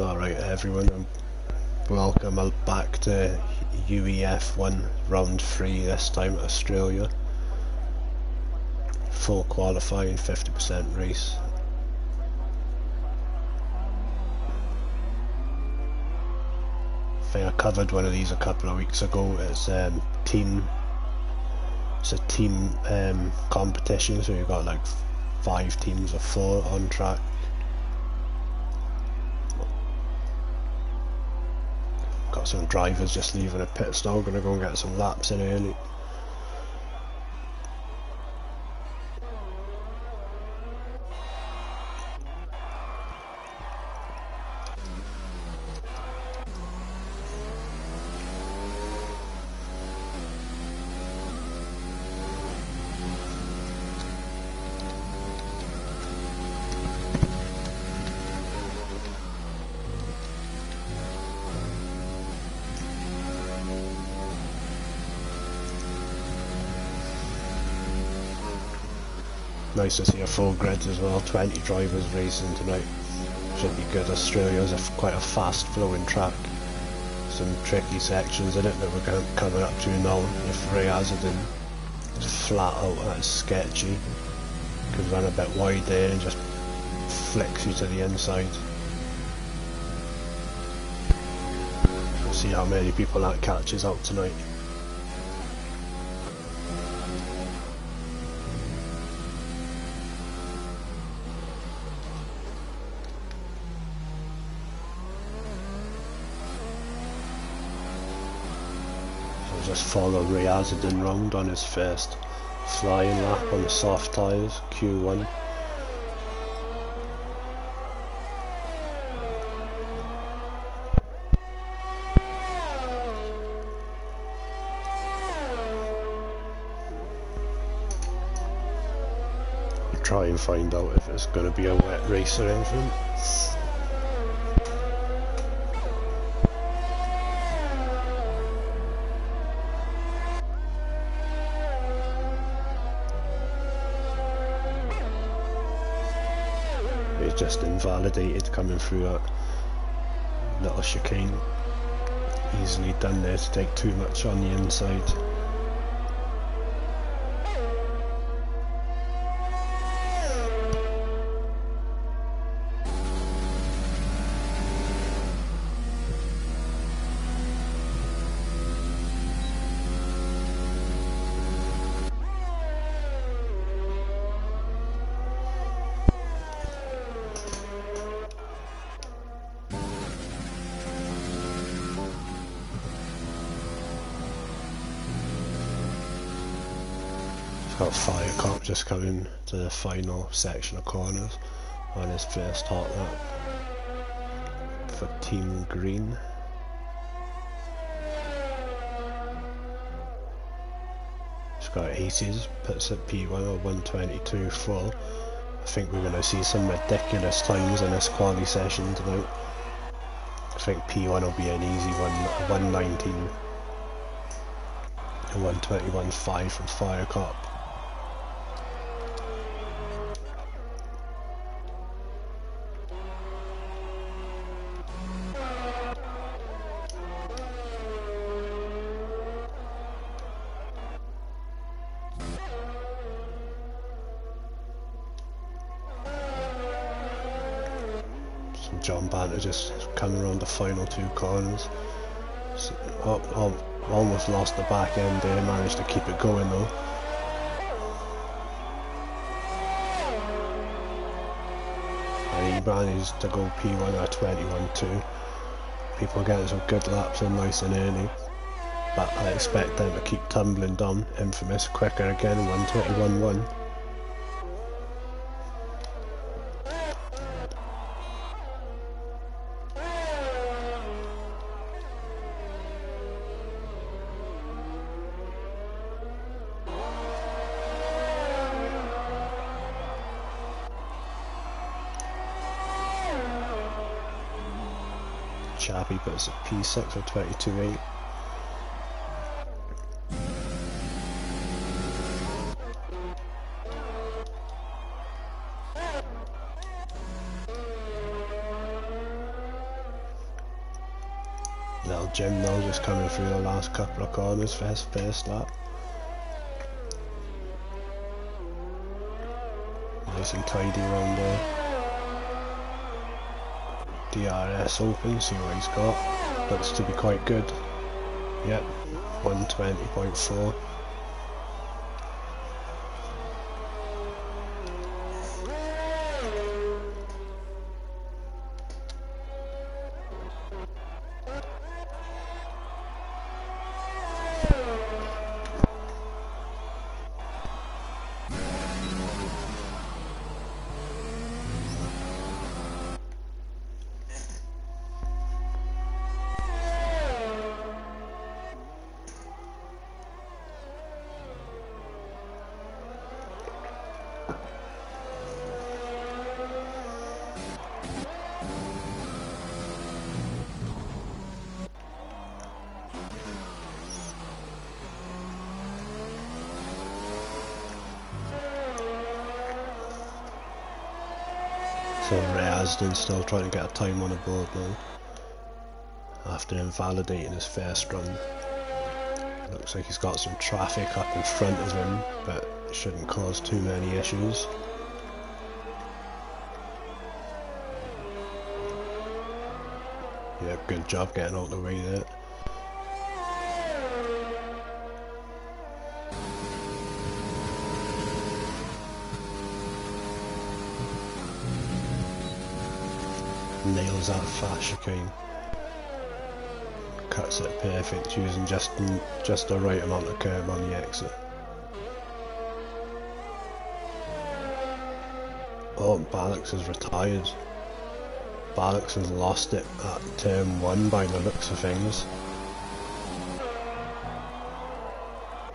Alright everyone, and welcome back to UEF1 Round 3, this time Australia. Full qualifying, 50% race. I think I covered one of these a couple of weeks ago. It's a team competition, so you've got like 5 teams of 4 on track. Got some drivers just leaving a pit stop, gonna go and get some laps in early. Nice to see a full grid as well, 20 drivers racing tonight. Should be good. Australia's quite a fast flowing track. Some tricky sections in it that we're coming up to now. If Riazadin is flat out, that's sketchy. Could run a bit wide there and just flicks you to the inside. We'll see how many people that catches out tonight. Just follow Riazadin round on his first flying lap on the soft tyres, Q1. Try and find out if it's going to be a wet race or anything. Just invalidated coming through that little chicane. Easily done there to take too much on the inside. Got Fire Cop just coming to the final section of corners on his first hot lap for Team Green. He's got 80s, puts at P1 or 122.4. I think we're going to see some ridiculous times in this quali session tonight. I think P1 will be an easy one, 119 and 121.5 from Fire Cop. John Banter just coming around the final 2 corners. So, almost lost the back end there, managed to keep it going though. And he managed to go P1 at 21.2. People getting some good laps in nice and early. But I expect them to keep tumbling down. Infamous quicker again, 121.1. Chappy puts a P6 or 22.8. Little Jim now just coming through the last couple of corners for his first lap. Nice and tidy around there. DRS open, see what he's got. Looks to be quite good. Yep, 120.4. So Reasden still trying to get a time on the board now, after invalidating his first run. Looks like he's got some traffic up in front of him, but it shouldn't cause too many issues. Yeah, good job getting out of the way there. Nails that fast chicane. Cuts it perfect, using just the right amount of curb on the exit. Oh, Ballux is retired. Ballux has lost it at turn 1 by the looks of things.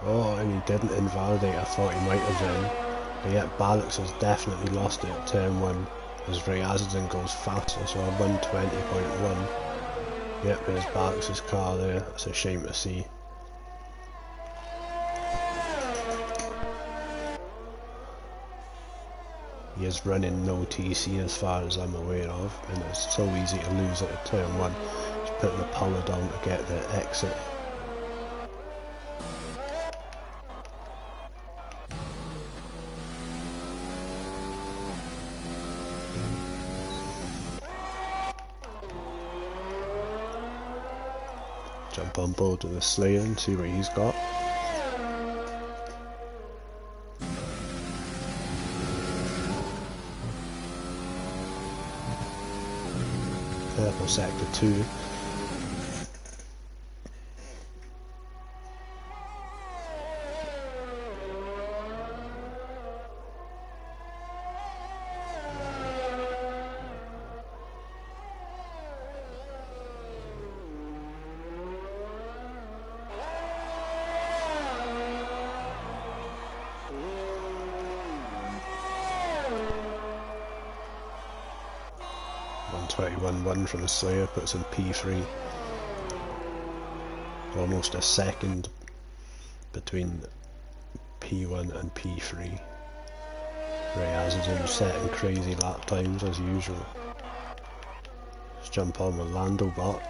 Oh, and he didn't invalidate, I thought he might have done. But yet Ballux has definitely lost it at turn 1. As Reasden goes faster, so a 120.1. Yep, there's Balix's car there, it's a shame to see. He is running no TC as far as I'm aware of, and it's so easy to lose it at turn 1. Just putting the power down to get the exit. Jump on board with the Slayer and see what he's got. Purple sector 2. One from the Slayer puts in P3. Almost a second between P1 and P3. Reasden setting crazy lap times as usual. Let's jump on with Lando bot.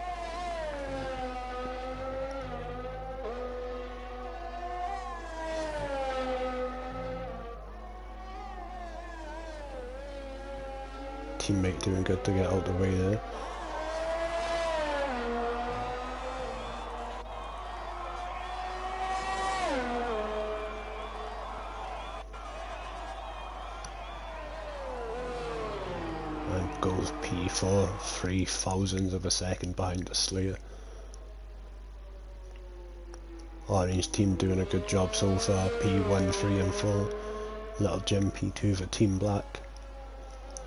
Teammate doing good to get out the way there. And goes P4, 3 thousandths of a second behind the Slayer. Orange team doing a good job so far, P1, 3 and 4. Little Jim P2 for Team Black.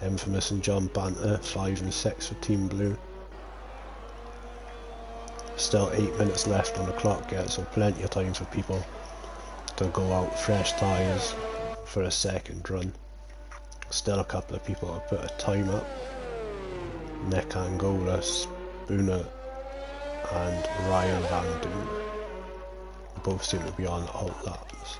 Infamous and John Banter, 5 and 6 for Team Blue. Still 8 minutes left on the clock yet, so plenty of time for people to go out fresh tyres for a second run. Still a couple of people to put a time up. Nick Angola, Spooner and Ryan Van Doon. Both seem to be on alt laps.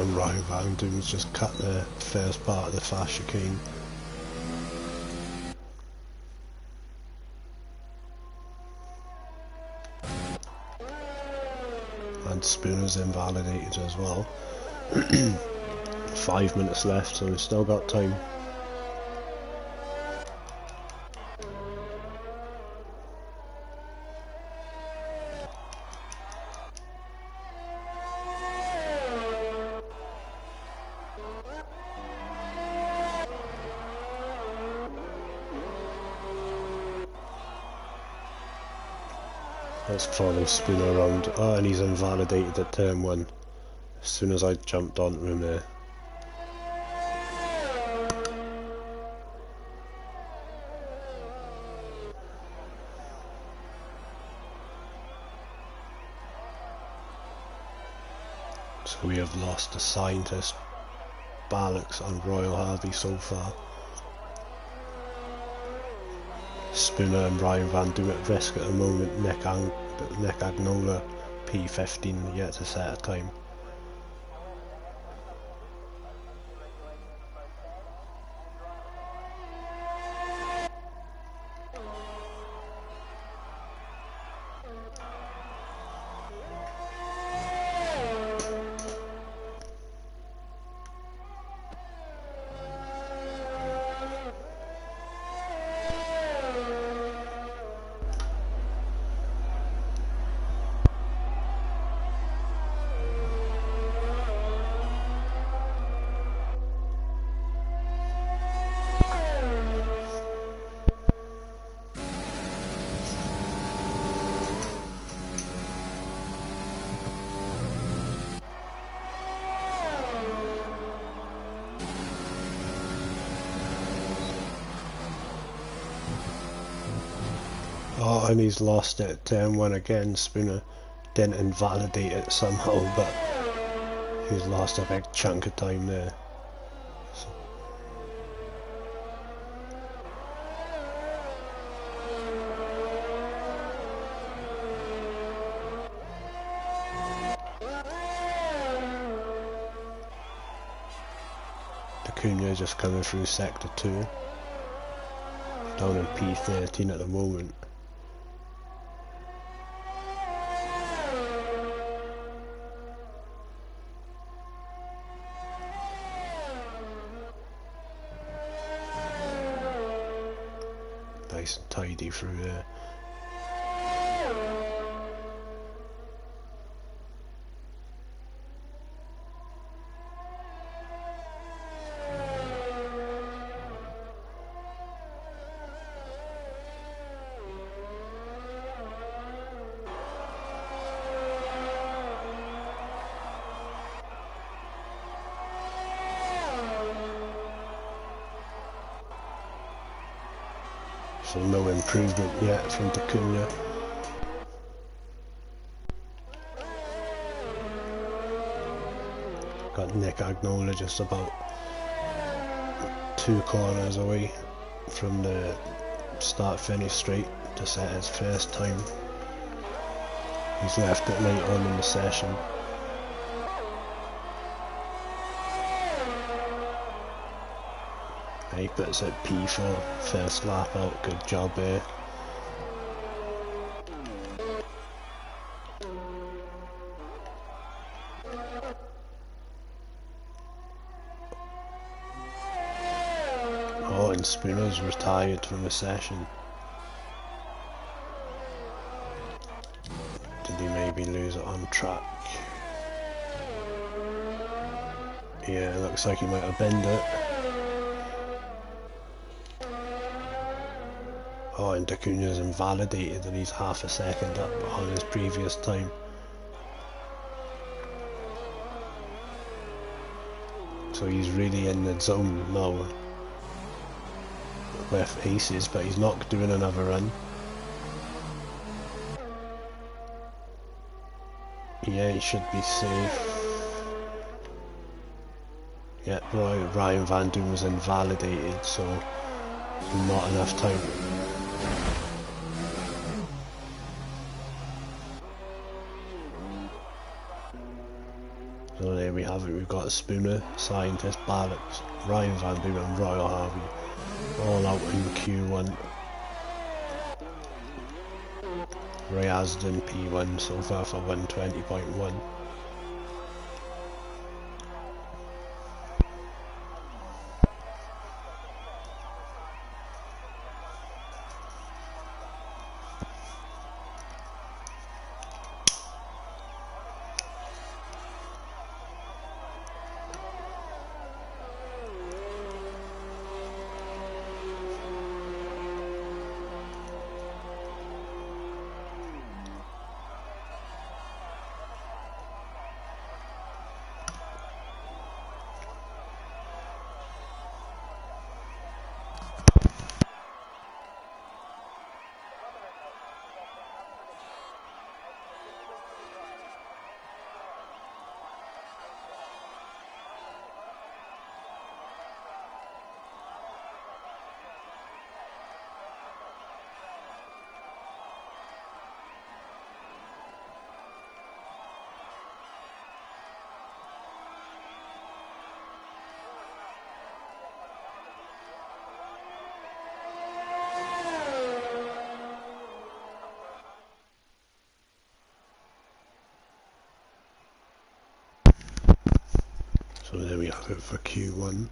and Ryan Van Doom's just cut the first part of the fast chicane. And Spooner's invalidated as well. 5 minutes left, so we've still got time. Let's follow Spooner around. Oh, and he's invalidated at turn 1 as soon as I jumped onto him there. So we have lost a scientist, Ballocks and Royal Harvey so far. Spooner and Ryan Van Doom at risk at the moment. Nick Agnola P15 yet to set a time. Oh, and he's lost it at turn 1 again. Spooner didn't invalidate it somehow, but he's lost a big chunk of time there. So. Acuna just coming through sector 2. Down in P13 at the moment. Nice and tidy through there. So no improvement yet from Acuna. Got Nick Agnola just about 2 corners away from the start-finish straight to set his first time. He's left it late on in the session. He puts it P4, first lap out, good job there. Oh, and Spooner's retired from the session. Did he maybe lose it on track? Yeah, looks like he might have bent it. Oh, and Acuna's invalidated and he's half a second up on his previous time. So he's really in the zone now with aces, but he's not doing another run. Yeah, he should be safe. Yeah, Ryan Van Doom was invalidated, so not enough time. So there we have it, we've got Spooner, Scientist, Barracks, Ryan Van Doom and Royal Harvey all out in Q1. Ray Asden P1 so far for 120.1. So there we have it for Q1.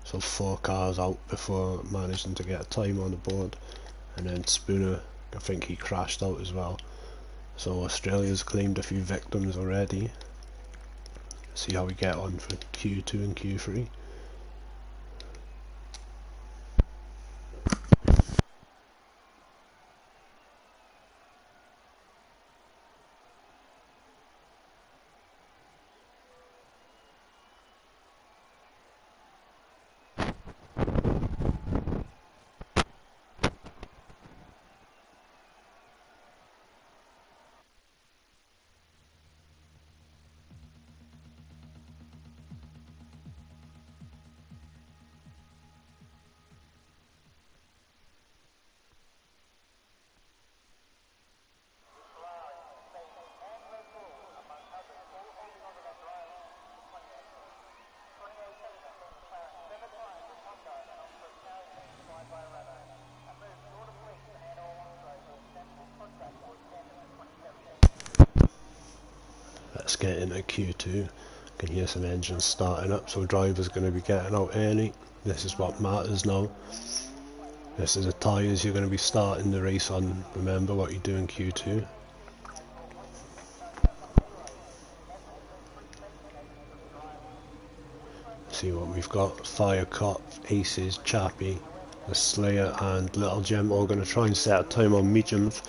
So 4 cars out before managing to get a time on the board, and then Spooner, I think he crashed out as well. So Australia's claimed a few victims already. See how we get on for Q2 and Q3. Let's get into Q2. Can hear some engines starting up, so drivers going to be getting out early. This is what matters now. This is the tyres you're going to be starting the race on. Remember what you do in Q2. See what we've got. Fire Cop, Aces, Chappie, the Slayer and Little Gem all going to try and set a time on mediums.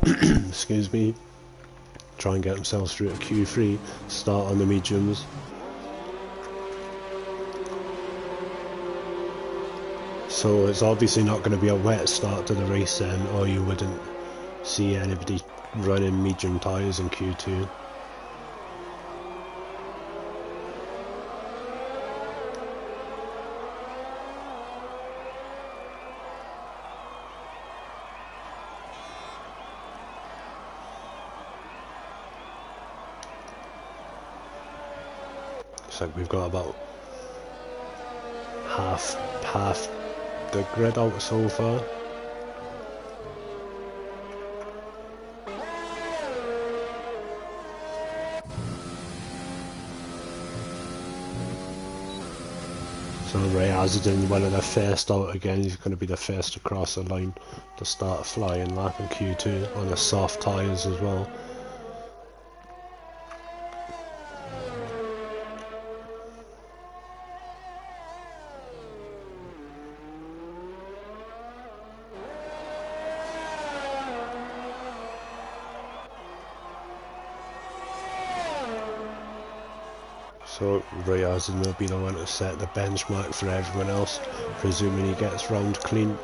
Excuse me. Try and get themselves through to Q3, start on the mediums. So it's obviously not going to be a wet start to the race then, or you wouldn't see anybody running medium tyres in Q2. Looks like we've got about half the grid out so far. So Ray Azadin, one of the first out again, he's going to be the first to cross the line to start a flying lap in Q2 on the soft tyres as well. So Rayazin will be the one to set the benchmark for everyone else, presuming he gets round clean.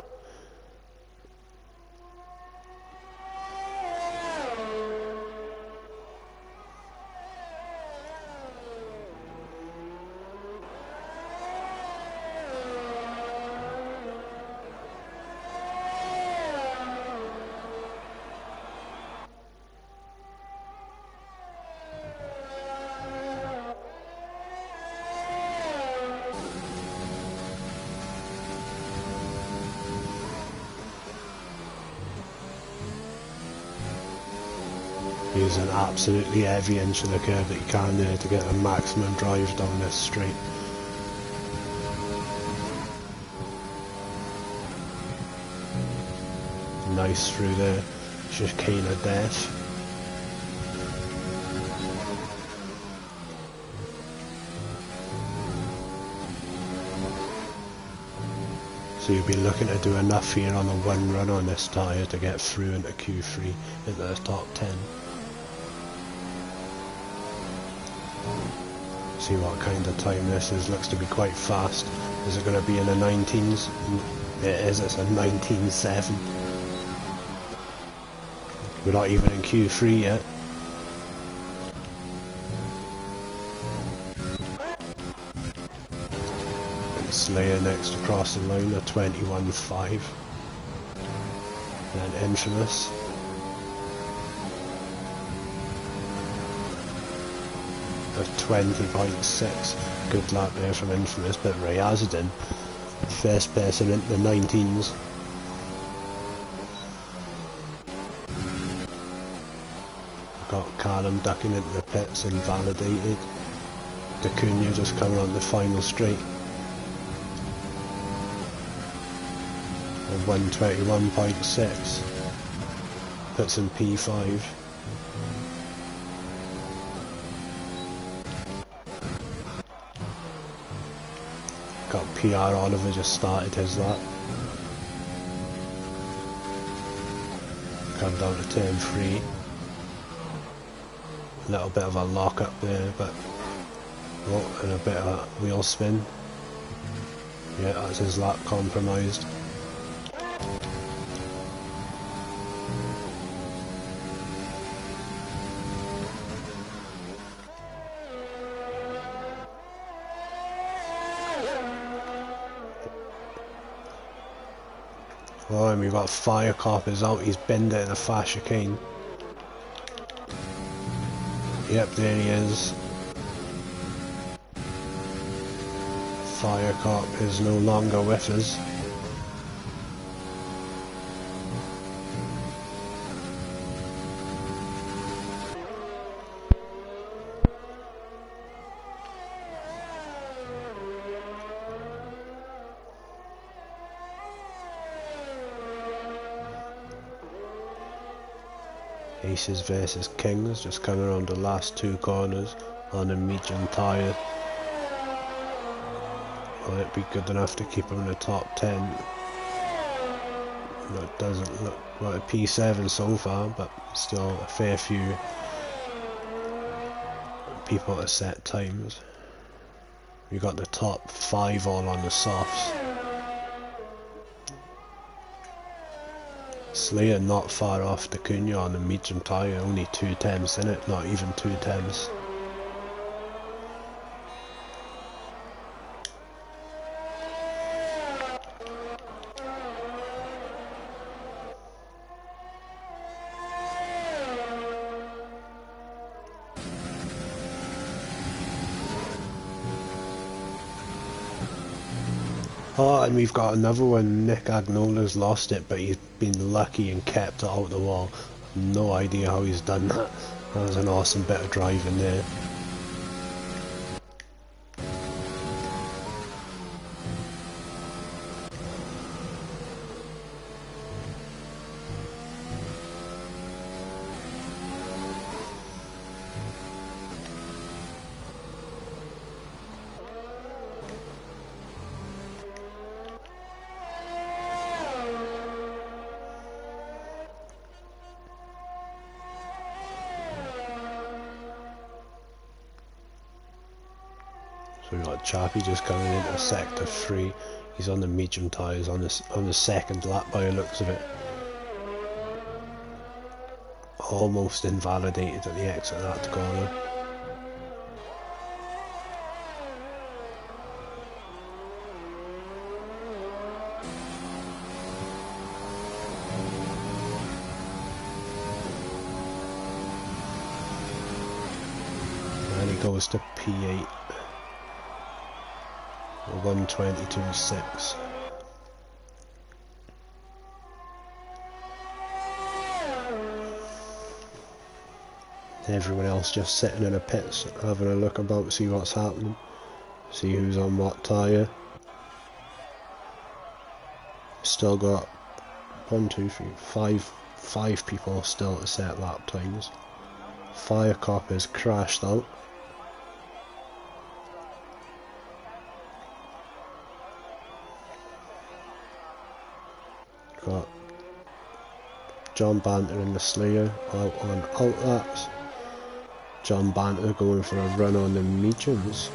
using absolutely every inch of the curb that you can there to get the maximum drive down this straight. Nice through the chicane of death. So you'll be looking to do enough here on the one run on this tyre to get through into Q3 into the top 10. See what kind of time this is. Looks to be quite fast. Is it going to be in the 19s? It is, it's a 19.7. We're not even in Q3 yet. Slayer next across the line at 21.5. Then Infamous. At 20.6. Good lap there from Infamous, but Ryazadin, first person into the 19s. Got Callum ducking into the pits, invalidated. D'Acunha just coming on the final straight. 121.6. Puts in P5. Got PR Oliver just started his lap. Come down to turn 3. A little bit of a lock up there, but oh, and a bit of wheel spin. Yeah, that's his lap compromised. Oh, and we've got Fire Coppers out. He's binned it in a fast chicane. Yep, there he is. Fire Cop is no longer with us. Aces versus Kings, just coming around the last two corners on a medium tyre. Will it be good enough to keep him in the top 10? No, it doesn't look like a P7 so far, but still a fair few people to set times. We got the top 5 all on the softs. Slayer not far off D'Acunha on the medium tyre, only 2 tenths in it, not even 2 tenths. Oh, and we've got another one. Nick Agnola's lost it, but he's been lucky and kept it out the wall. No idea how he's done that. That was an awesome bit of driving there. So we've got Chappie just coming into sector 3. He's on the medium tyres on the second lap by the looks of it. Almost invalidated at the exit of that corner. And he goes to P8. 122.6. Everyone else just sitting in the pits, having a look about, see what's happening, see who's on what tyre. Still got 1, 2, 3, 5 people still to set lap times. Fire cop is crashed out. Got John Banter in the Slayer out on outlets. John Banter going for a run on the mediums.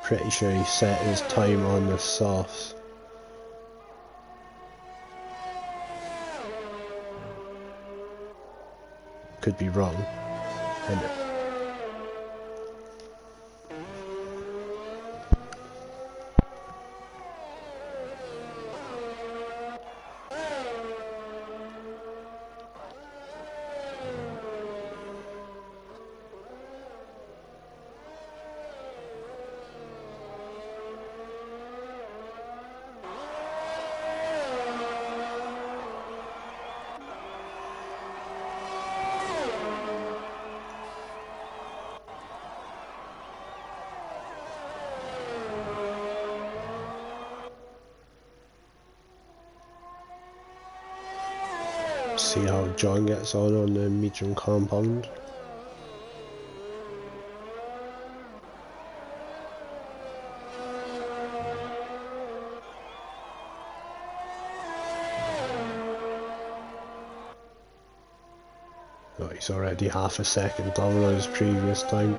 Pretty sure he set his time on the softs. Could be wrong. And see how John gets on the medium compound. Oh, he's already half a second down on his previous time.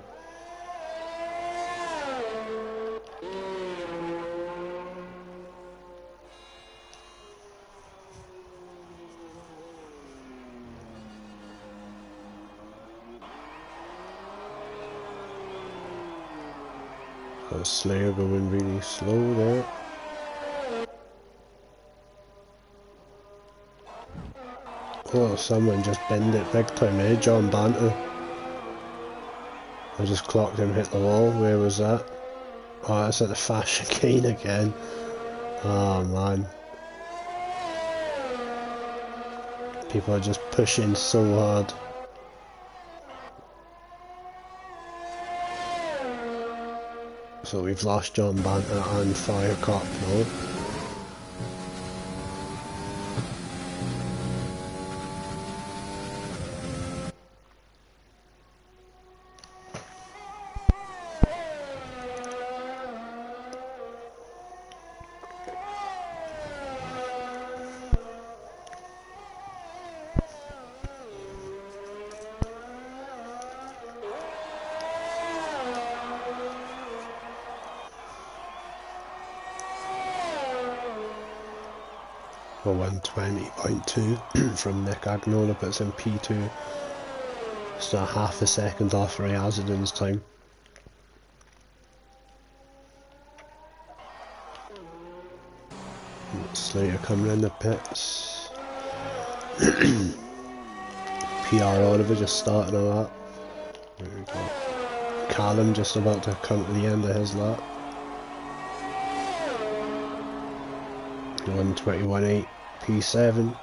Got Slayer going really slow there. Oh, someone just bend it big time, eh? John Banter. I just clocked him hit the wall. Where was that? Oh, that's at the fast chicane again. Oh man. People are just pushing so hard. So we've lost John Banter and Fire Cop now. For 120.2 from Nick Agnola, puts in P2. Still half a second off Ray Azadin's time. Slater coming in the pits. PR Oliver just starting a lap. There we go. Callum just about to come to the end of his lap. 121.8 P7.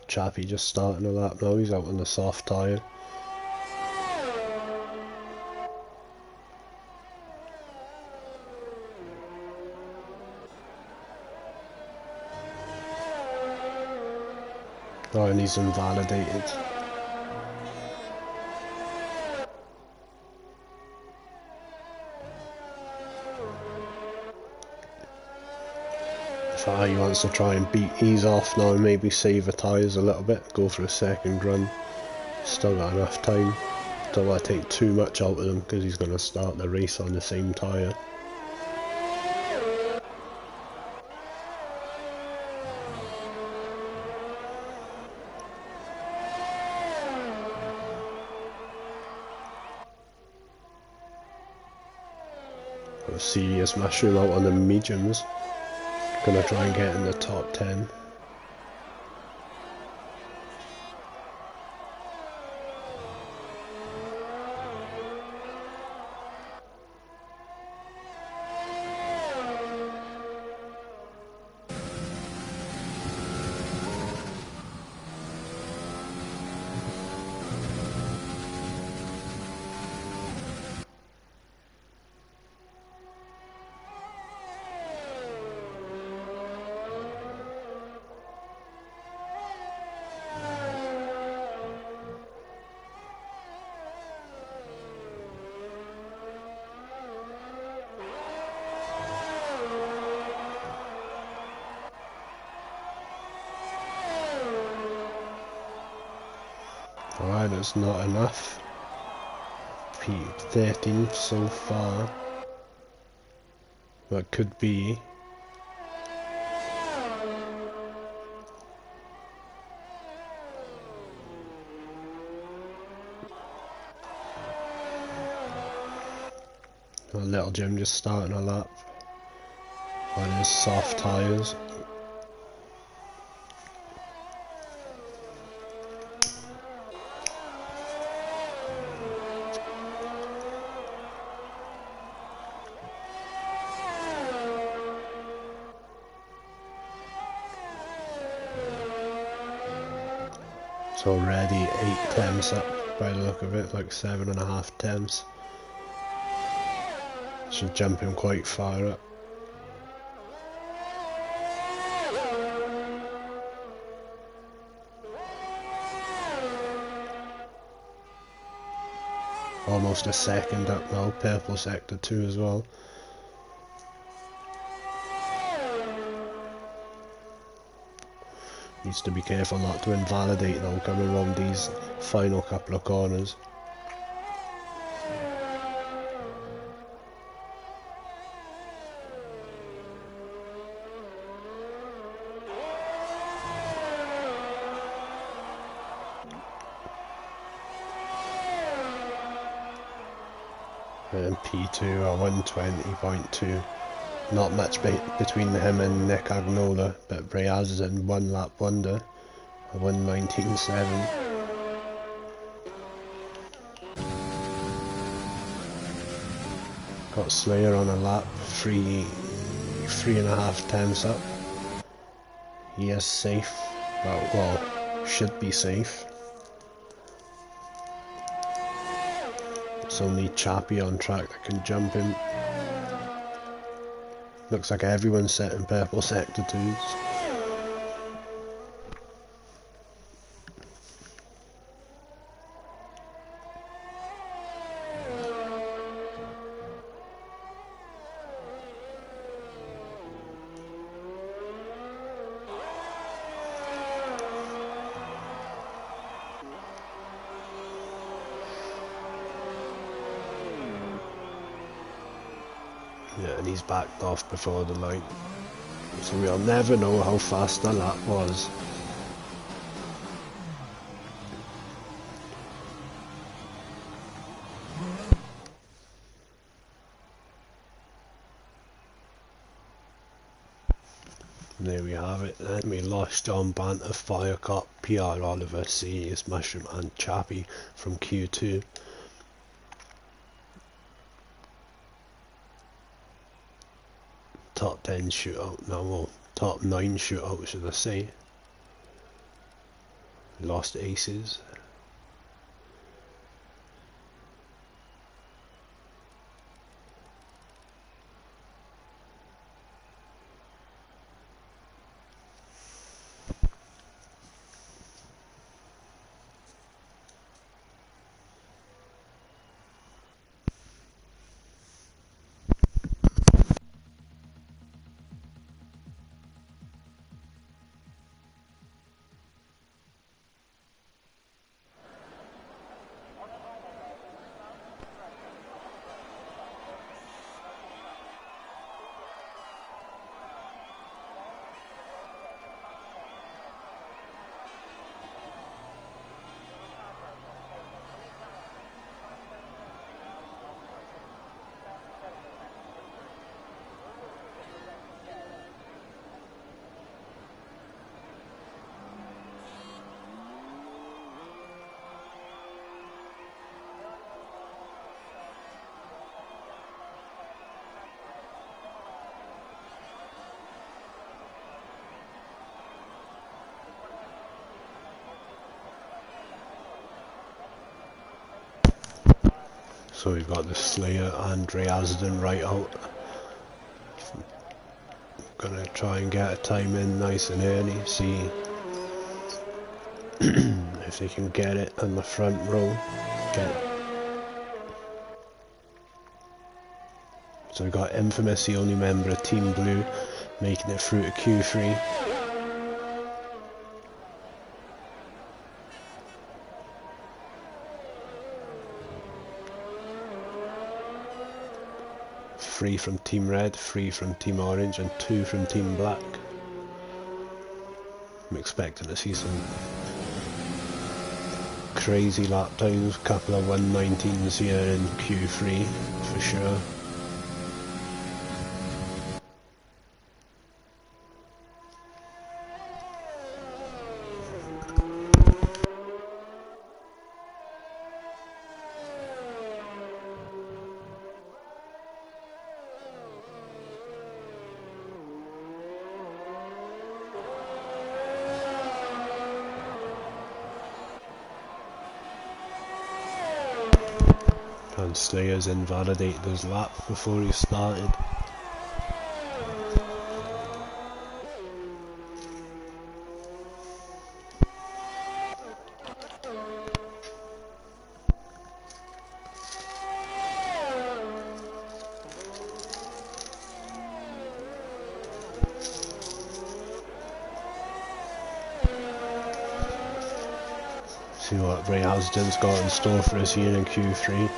Chappie just starting a lap now, he's out on the soft tyre. Oh, and he's invalidated. He wants to try and ease off now and maybe save the tyres a little bit, go for a second run. Still got enough time. Don't want to take too much out of him because he's going to start the race on the same tyre. a serious mushroom out on the mediums. Gonna try and get in the top 10. Alright, that's not enough. P13 so far. That could be. A little Jim just starting a lap on his soft tyres. It's already 8 temps up by the look of it, like 7.5 temps. Should jump him quite far up. Almost a second up now, purple sector 2 as well. Needs to be careful not to invalidate now coming around these final couple of corners. And P2 are 120.2. Not much between him and Nick Agnola, but Breaz is in 1 lap wonder, a 119.7. Got Slayer on a lap, 3.5 temps up. He is safe, well, should be safe. It's only Chappie on track that can jump him. Looks like everyone's set in purple sector 2s. Yeah, and he's backed off before the line. So we'll never know how fast the lap was. And there we have it. Then we lost John Banter, Firecop, PR Oliver, Serious Mushroom and Chappie from Q2. Top 10 shootout now, well, top 9 shootout should I say. Lost aces. So we've got the Slayer and Ray Asden right out. Gonna try and get a time in nice and early, see if they can get it on the front row. So we've got Infamous, the only member of Team Blue, making it through to Q3. Three from Team Red, 3 from Team Orange and 2 from Team Black. I'm expecting to see some crazy lap times, a couple of 119s here in Q3 for sure. And Slayer's invalidated his lap before he started. See what Ray Asden's got in store for us here in Q3.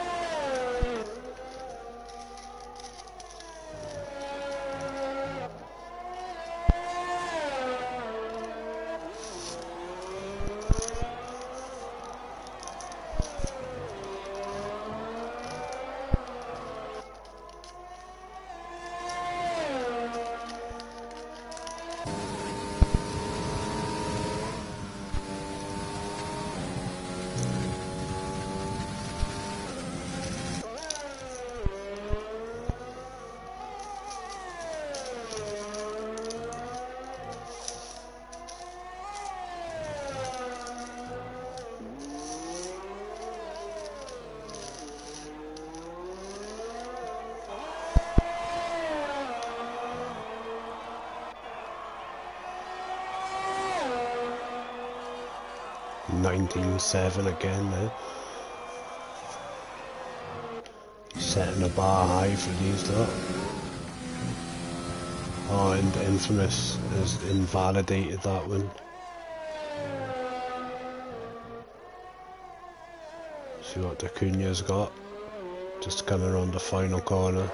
.19.7 again there. Setting a bar high for these lot. Oh, and Infamous has invalidated that one. See what Dacuna's got. Just coming around the final corner.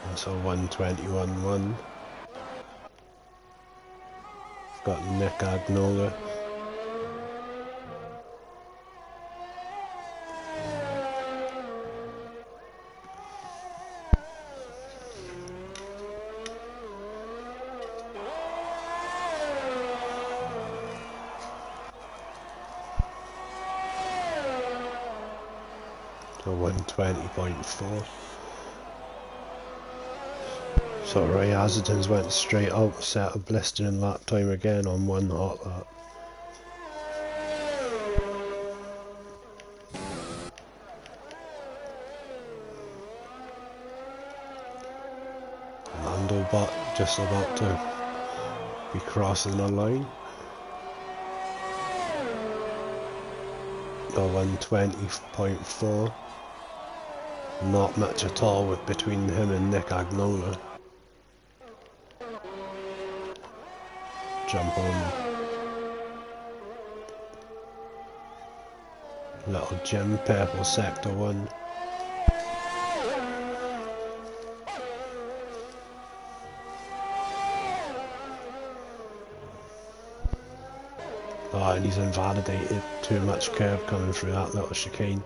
That's a 121.1. Got Nick Agnola. A 120.4. So Ray Asden's went straight out, set a blistering lap time again on one hot lap. Landobot just about to be crossing the line. A 120.4. Not much at all with between him and Nick Agnola. Jump on little Jim, purple sector 1. Oh, and he's invalidated. Too much curb coming through that little chicane.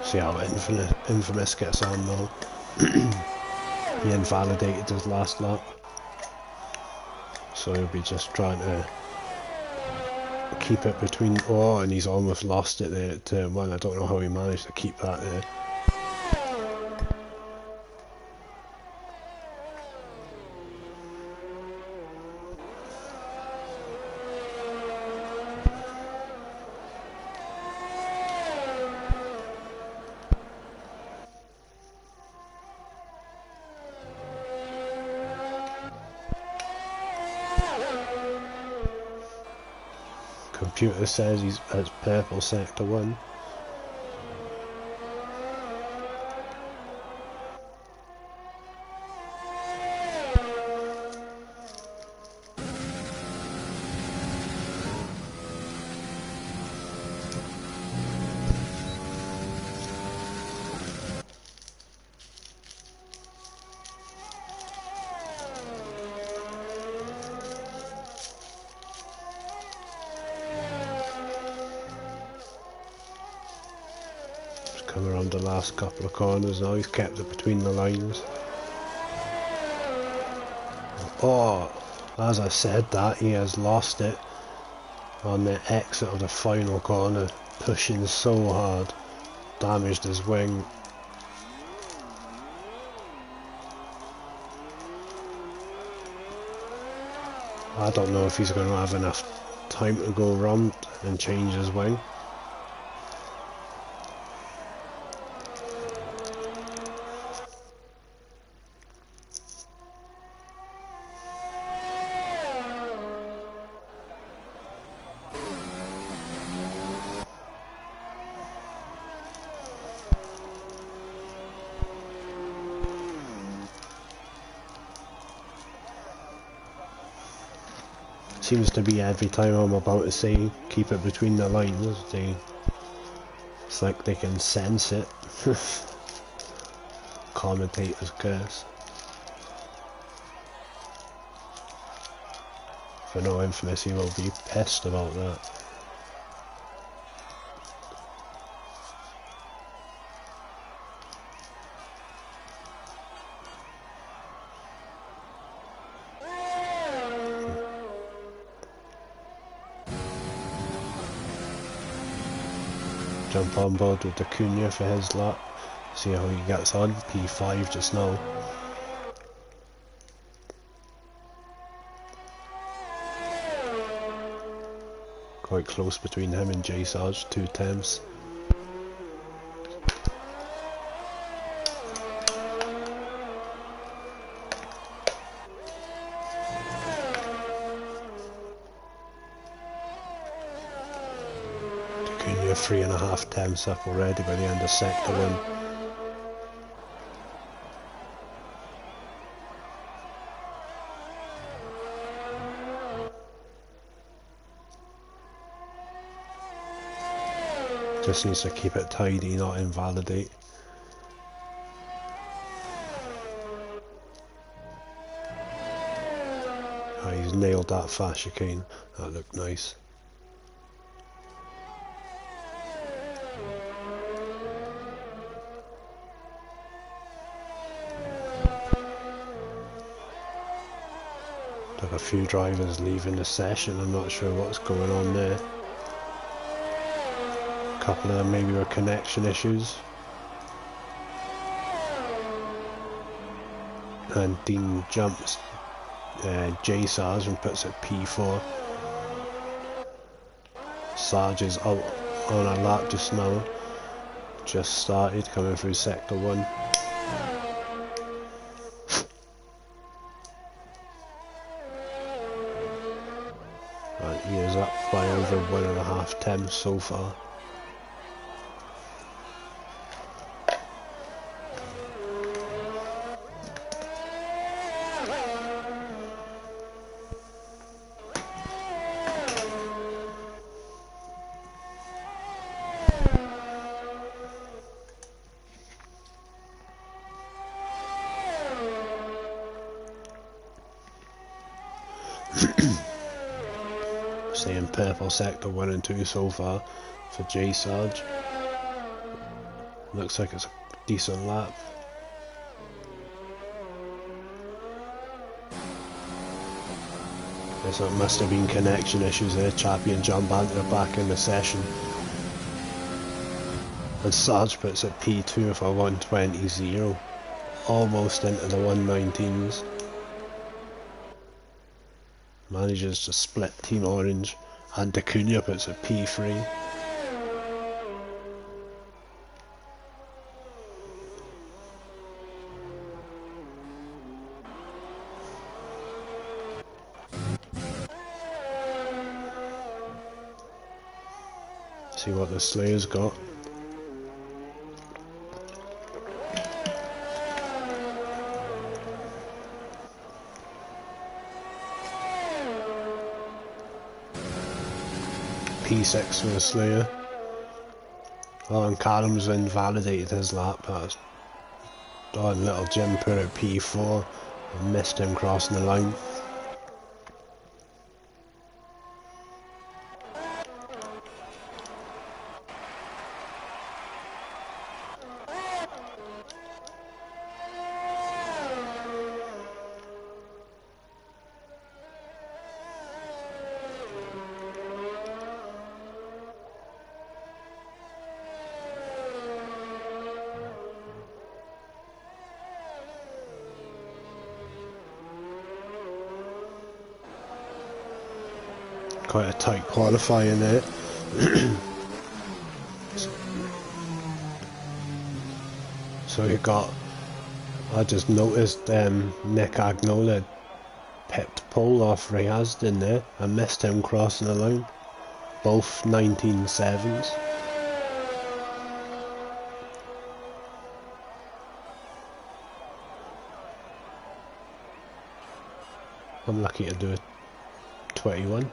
See how Infamous gets on though. He invalidated his last lap, so he'll be just trying to keep it between. Oh, and he's almost lost it there at turn 1. I don't know how he managed to keep that there. Computer says he's at purple sector 1. Come around the last couple of corners now, he's kept it between the lines. Oh, as I said that, he has lost it on the exit of the final corner, pushing so hard, damaged his wing. I don't know if he's going to have enough time to go around and change his wing. Seems to be every time I'm about to say keep it between the lines, it's like they can sense it. Commentator's curse. For no Infamous, he will be pissed about that. Jump on board with Acuna for his lap, see how he gets on. P5 just now. Quite close between him and J Sarge, 2 tenths. Acuna 3.5 tenths up already by the end of sector 1. Just needs to keep it tidy, not invalidate. Oh, he's nailed that fast chicane. That looked nice. Like a few drivers leaving the session, I'm not sure what's going on there. Couple of them maybe were connection issues. And Dean jumps J Sarge and puts it P4. Sarge is out on a lap just now. Just started coming through sector 1. Right, he is up by over 1.5 tenths so far. Saying purple sector 1 and 2 so far for J Sarge. Looks like it's a decent lap. So it must have been connection issues there. Chappie and John Banter back in the session. And Sarge puts at P2 for 120.0. Almost into the 119s. Manages to split Team Orange. And Dacunia puts at P3. See what the Slayer's got. P6 for the Slayer. Oh, and Callum's invalidated his lap. That's and little Jim put at P4 and missed him crossing the line. Quite a tight qualifying there. So you got, I just noticed Nick Agnola pipped pole off Ray Asden there and missed him crossing the line. Both 19.7s. I'm lucky to do a 21.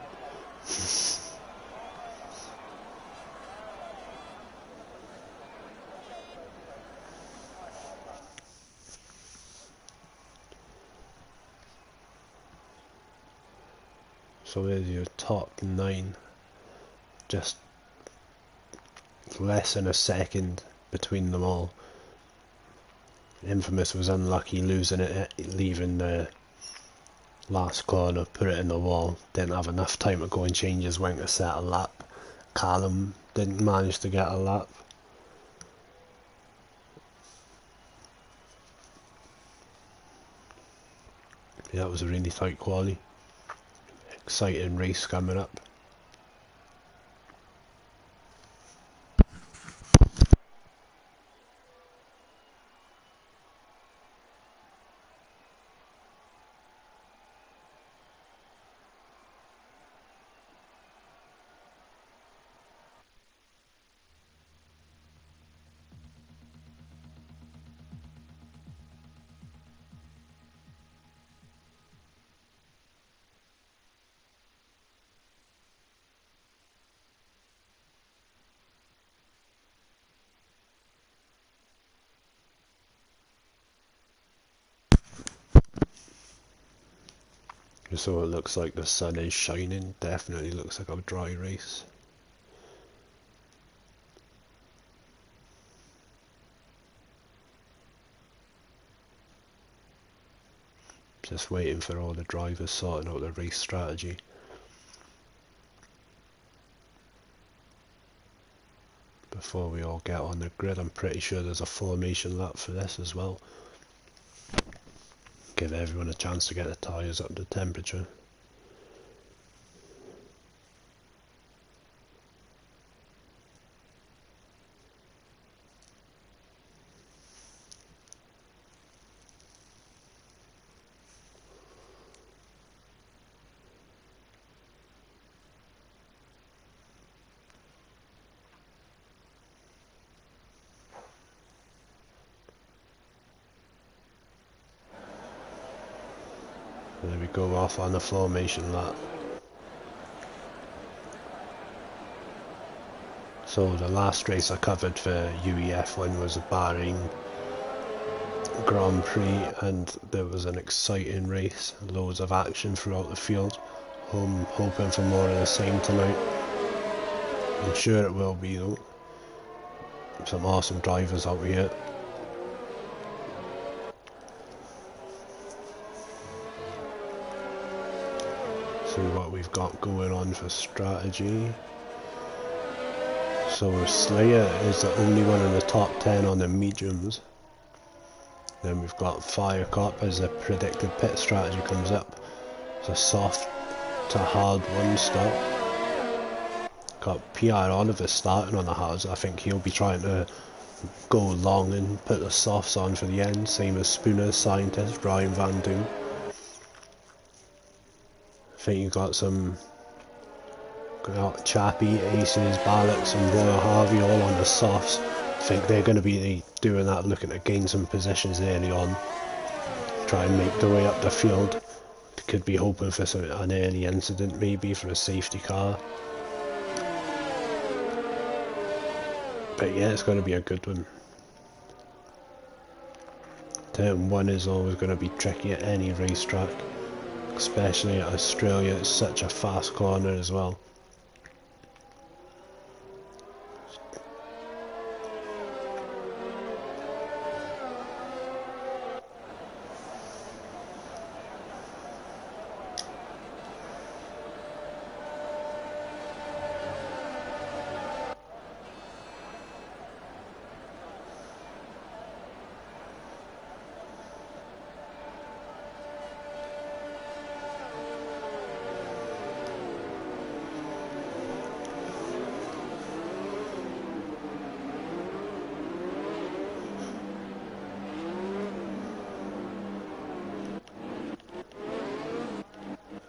So there's your top 9, just less than a second between them all. Infamous was unlucky losing it, leaving the last corner, put it in the wall, didn't have enough time to go and change his wing to set a lap. Callum didn't manage to get a lap. Yeah, that was a really tight quali. Exciting race coming up. So it looks like the sun is shining. Definitely looks like a dry race. Just waiting for all the drivers sorting out the race strategy. Before we all get on the grid, I'm pretty sure there's a formation lap for this as well. Give everyone a chance to get the tyres up to temperature. There we go, off on the formation lap. So the last race I covered for UEF1 was the Bahrain Grand Prix, and there was an exciting race, loads of action throughout the field. I'm hoping for more of the same tonight. I'm sure it will be though. Some awesome drivers out here. See what we've got going on for strategy. So Slayer is the only one in the top 10 on the mediums. Then we've got Fire Cop as the predicted pit strategy comes up. It's a soft to hard one stop. Got PR Oliver starting on the hards. I think he'll be trying to go long and put the softs on for the end. Same as Spooner, Scientist, Brian Van Doom. I think you've got some Chappie, Aces, Ballocks and Royal Harvey all on the softs. I think they're going to be doing that, looking to gain some positions early on. Try and make their way up the field. Could be hoping for an early incident, maybe for a safety car. But yeah, it's going to be a good one. Turn 1 is always going to be tricky at any racetrack. Especially at Australia, it's such a fast corner as well.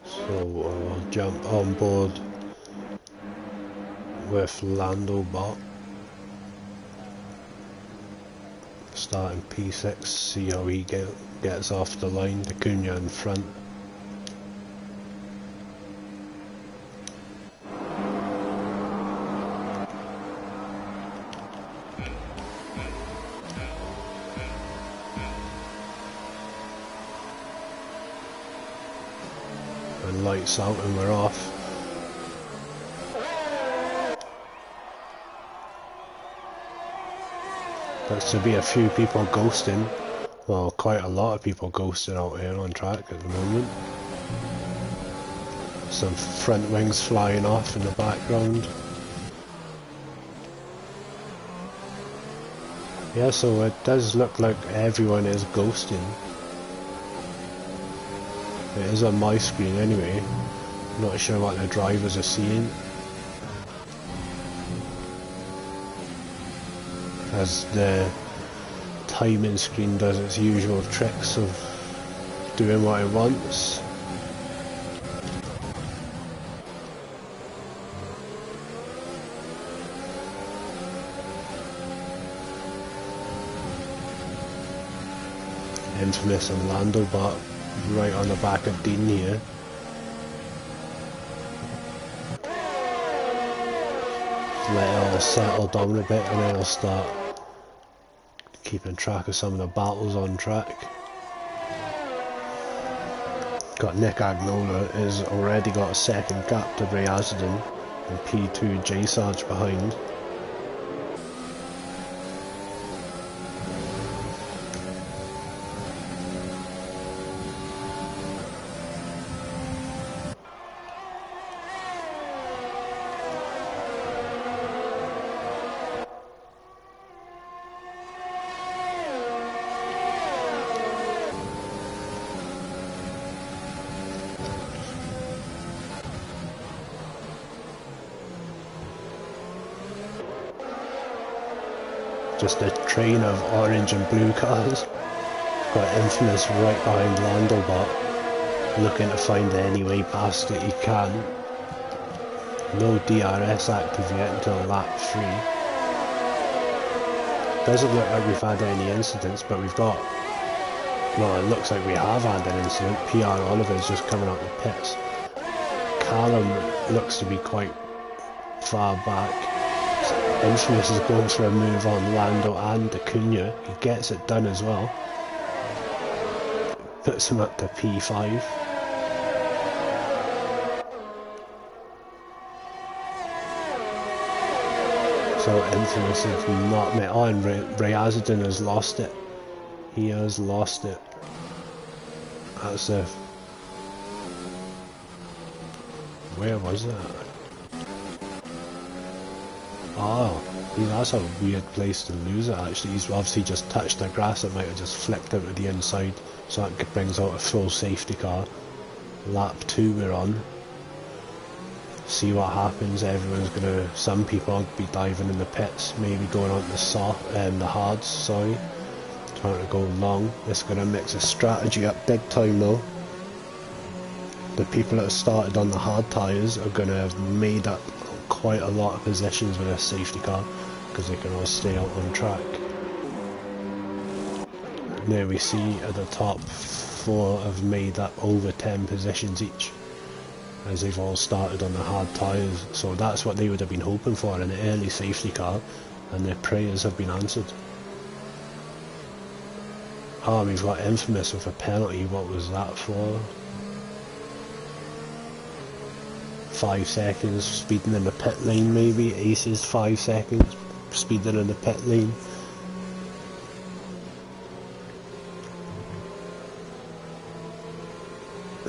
So I'll jump on board with Lando Bot. Starting P6, see how he gets off the line, the Cunha in front. And lights out and we're off. Looks to be a few people ghosting. Well, quite a lot of people ghosting out here on track at the moment. Some front wings flying off in the background. Yeah, so it does look like everyone is ghosting. It is on my screen anyway. Not sure what the drivers are seeing. As the timing screen does its usual tricks of doing what it wants. Infamous and Lando Bot right on the back of Dean here. Let it all settle down a bit and then I'll start keeping track of some of the battles on track. Got Nick Agnola has already got a second gap to Ray Asden and P2 J Sarge behind. Just a train of orange and blue cars. Got Infamous right behind Landobot, looking to find any way past it he can. No DRS active yet until lap 3. Doesn't look like we've had any incidents, but we've got... Well, it looks like we have had an incident. PR Oliver's just coming out the pits. Callum looks to be quite far back. Infamous is going for a move on Lando and Acuna. He gets it done as well. Puts him up to P5. so infamous of not met. Oh, and Ray Azadin has lost it. He has lost it. That's a... Where was that? Oh, that's a weird place to lose it actually. He's obviously just touched the grass, it might have just flicked out of the inside, so that brings out a full safety car. Lap 2 we're on. See what happens. Everyone's gonna, some people will be diving in the pits, maybe going on the hards, sorry. Trying to go long. It's gonna mix a strategy up big time though. The people that have started on the hard tyres are gonna have made up quite a lot of positions with a safety car because they can all stay out on track. And there we see at the top 4 have made up over 10 positions each as they've all started on the hard tyres, so that's what they would have been hoping for in an early safety car, and their prayers have been answered. Oh, we've got Infamous with a penalty. What was that for? 5 seconds speeding in the pit lane maybe. Ace's 5 seconds speeding in the pit lane.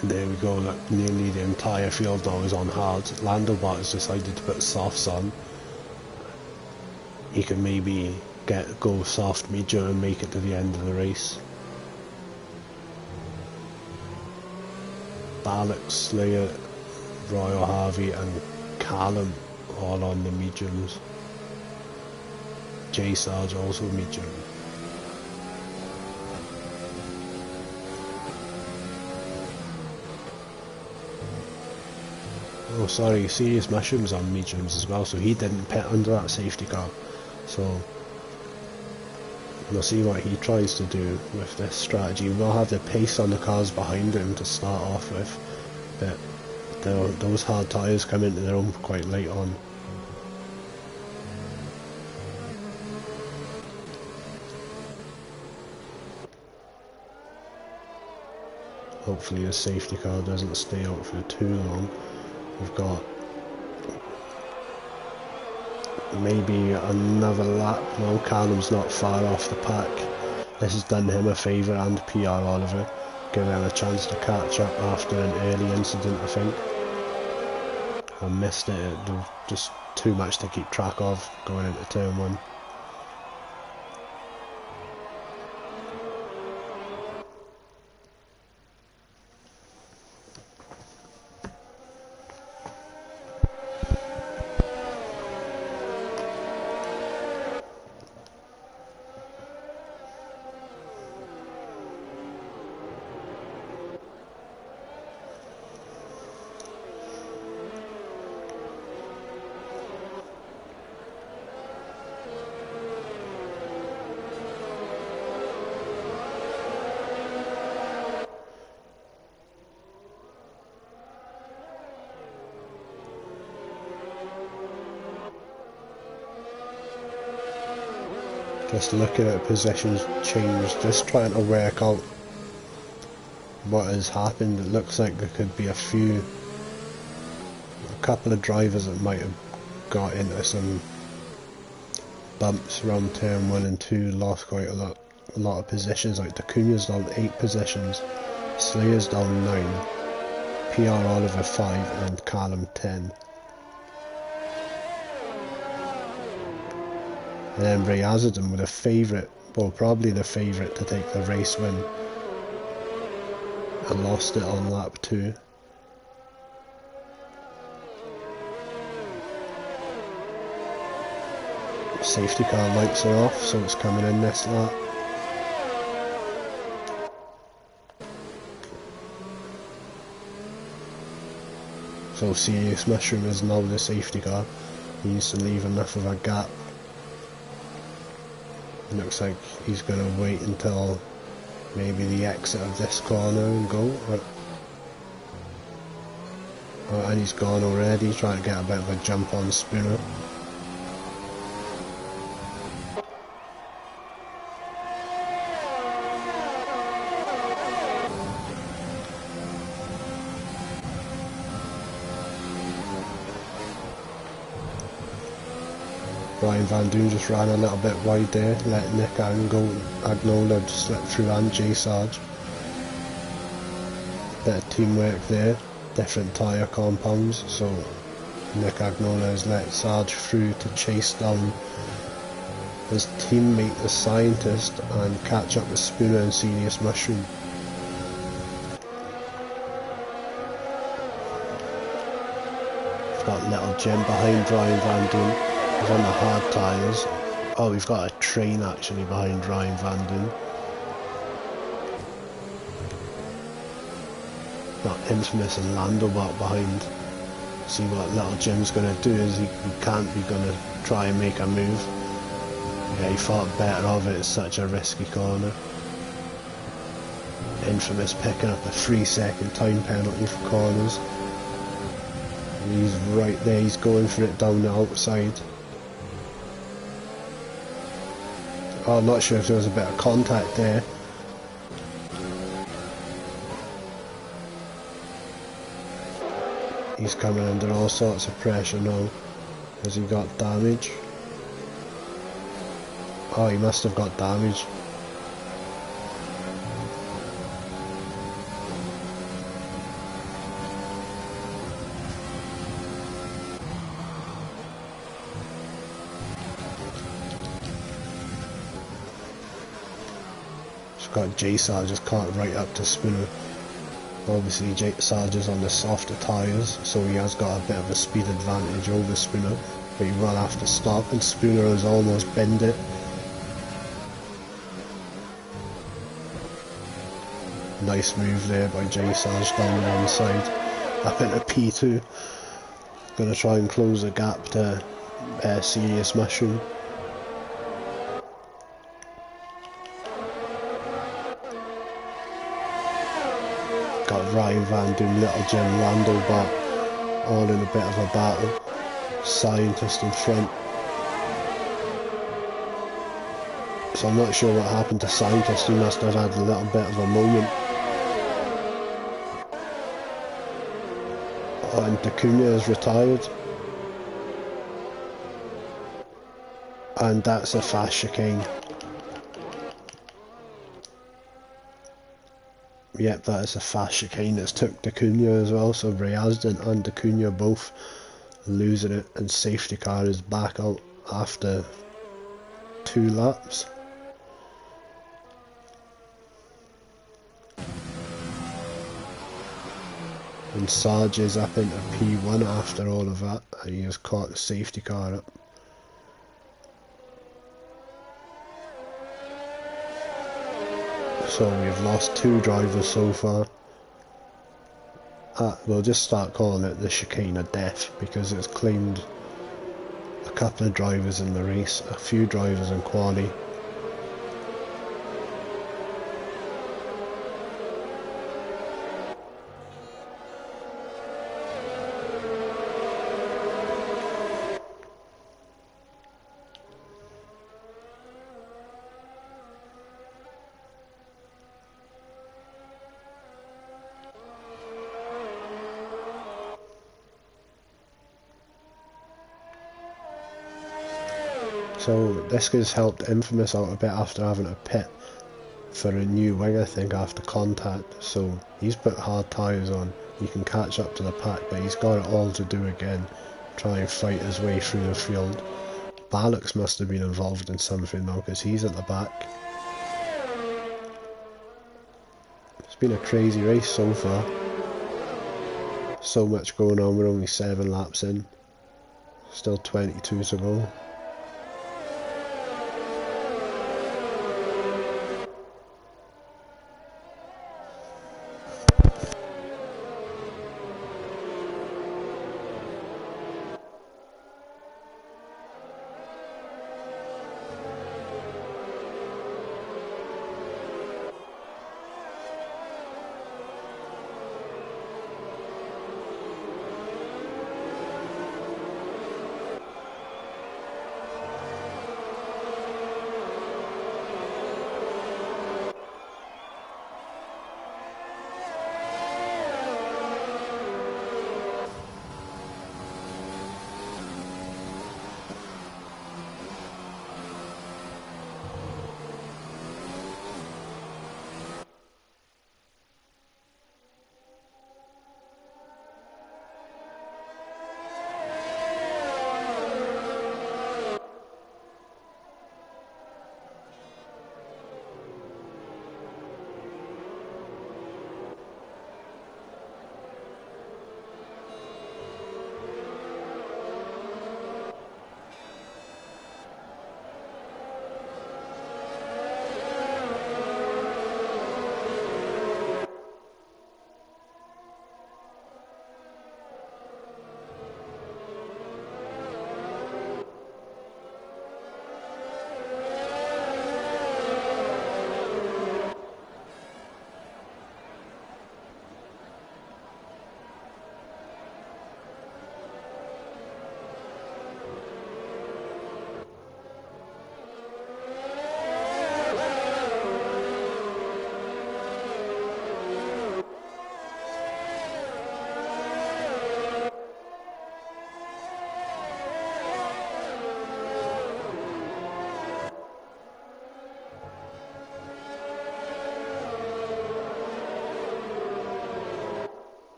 And there we go, look, nearly the entire field now is on hard. Landobot has decided to put softs on. He can maybe go soft medium and make it to the end of the race. Balak, Slayer, Royal Harvey and Callum all on the mediums. J Sarge also medium. Oh sorry, Serious Mushrooms on mediums as well, so he didn't pit under that safety car. So we'll see what he tries to do with this strategy. We'll have the pace on the cars behind him to start off with, but those hard tyres come into their own quite late on. Hopefully the safety car doesn't stay out for too long. We've got maybe another lap. No, Callum's not far off the pack. This has done him a favour and PR Oliver, giving him a chance to catch up after an early incident, I think. I missed it. It was just too much to keep track of going into turn 1. Just looking at positions changed, just trying to work out what has happened. It looks like there could be a couple of drivers that might have got into some bumps around turn 1 and 2, lost quite a lot of positions. Like Dacuna's down 8 positions, Slayer's down 9, PR Oliver 5 and Callum 10. And then Ray Azadin with a favourite, well probably the favourite to take the race win, and lost it on lap 2. Safety car lights are off, so it's coming in this lap. So Serious Mushroom is now the safety car. He needs to leave enough of a gap. Looks like he's going to wait until maybe the exit of this corner and go. And he's gone already, trying to get a bit of a jump on Spooner. Ryan Van Doon just ran a little bit wide there, let Nick Agnola slip through and Jay Sarge. Bit of teamwork there, different tyre compounds, so Nick Agnola has let Sarge through to chase down his teammate, the Scientist, and catch up with Spooner and Serious Mushroom. We've got Little Jim behind Ryan Van Doon. He's on the hard tyres. Oh, we've got a train actually behind Ryan Van Doon. Got Infamous and Lando back behind. See what Little Jim's going to do is he can't be going to try and make a move. Yeah, he thought better of it, it's such a risky corner. Infamous picking up a 3-second time penalty for corners. And he's right there, he's going for it down the outside. Oh, I'm not sure if there was a bit of contact there. He's coming under all sorts of pressure now. Has he got damage? Oh, he must have got damage. He's got Jay Sarge just caught right up to Spooner. Obviously Jay Sarge is on the softer tyres, so he has got a bit of a speed advantage over Spooner, but he will have to stop, and Spooner has almost binned it. Nice move there by Jay Sarge down one side, up into P2. Gonna try and close the gap to Serious Mushroom. Got Ryan Van Doon, Little Jim, Lando back, all in a bit of a battle. Scientist in front. So I'm not sure what happened to Scientist, he must have had a little bit of a moment. Oh, and Dacunia is retired. And that's a fast chicane. Yep, that is a fast chicane that's took Dacunia as well, so Ryazdan and Dacunia both losing it, and safety car is back out after 2 laps. And Sarge is up into P1 after all of that, and he has caught the safety car up. So we've lost 2 drivers so far. We'll just start calling it the chicane of death, because it's claimed a couple of drivers in the race, a few drivers in quali. So this has helped Infamous out a bit after having to pit for a new wing, I think, after contact. So he's put hard tyres on. He can catch up to the pack, but he's got it all to do again. Try and fight his way through the field. Ballux must have been involved in something now, because he's at the back. It's been a crazy race so far. So much going on, we're only 7 laps in. Still 22 to go.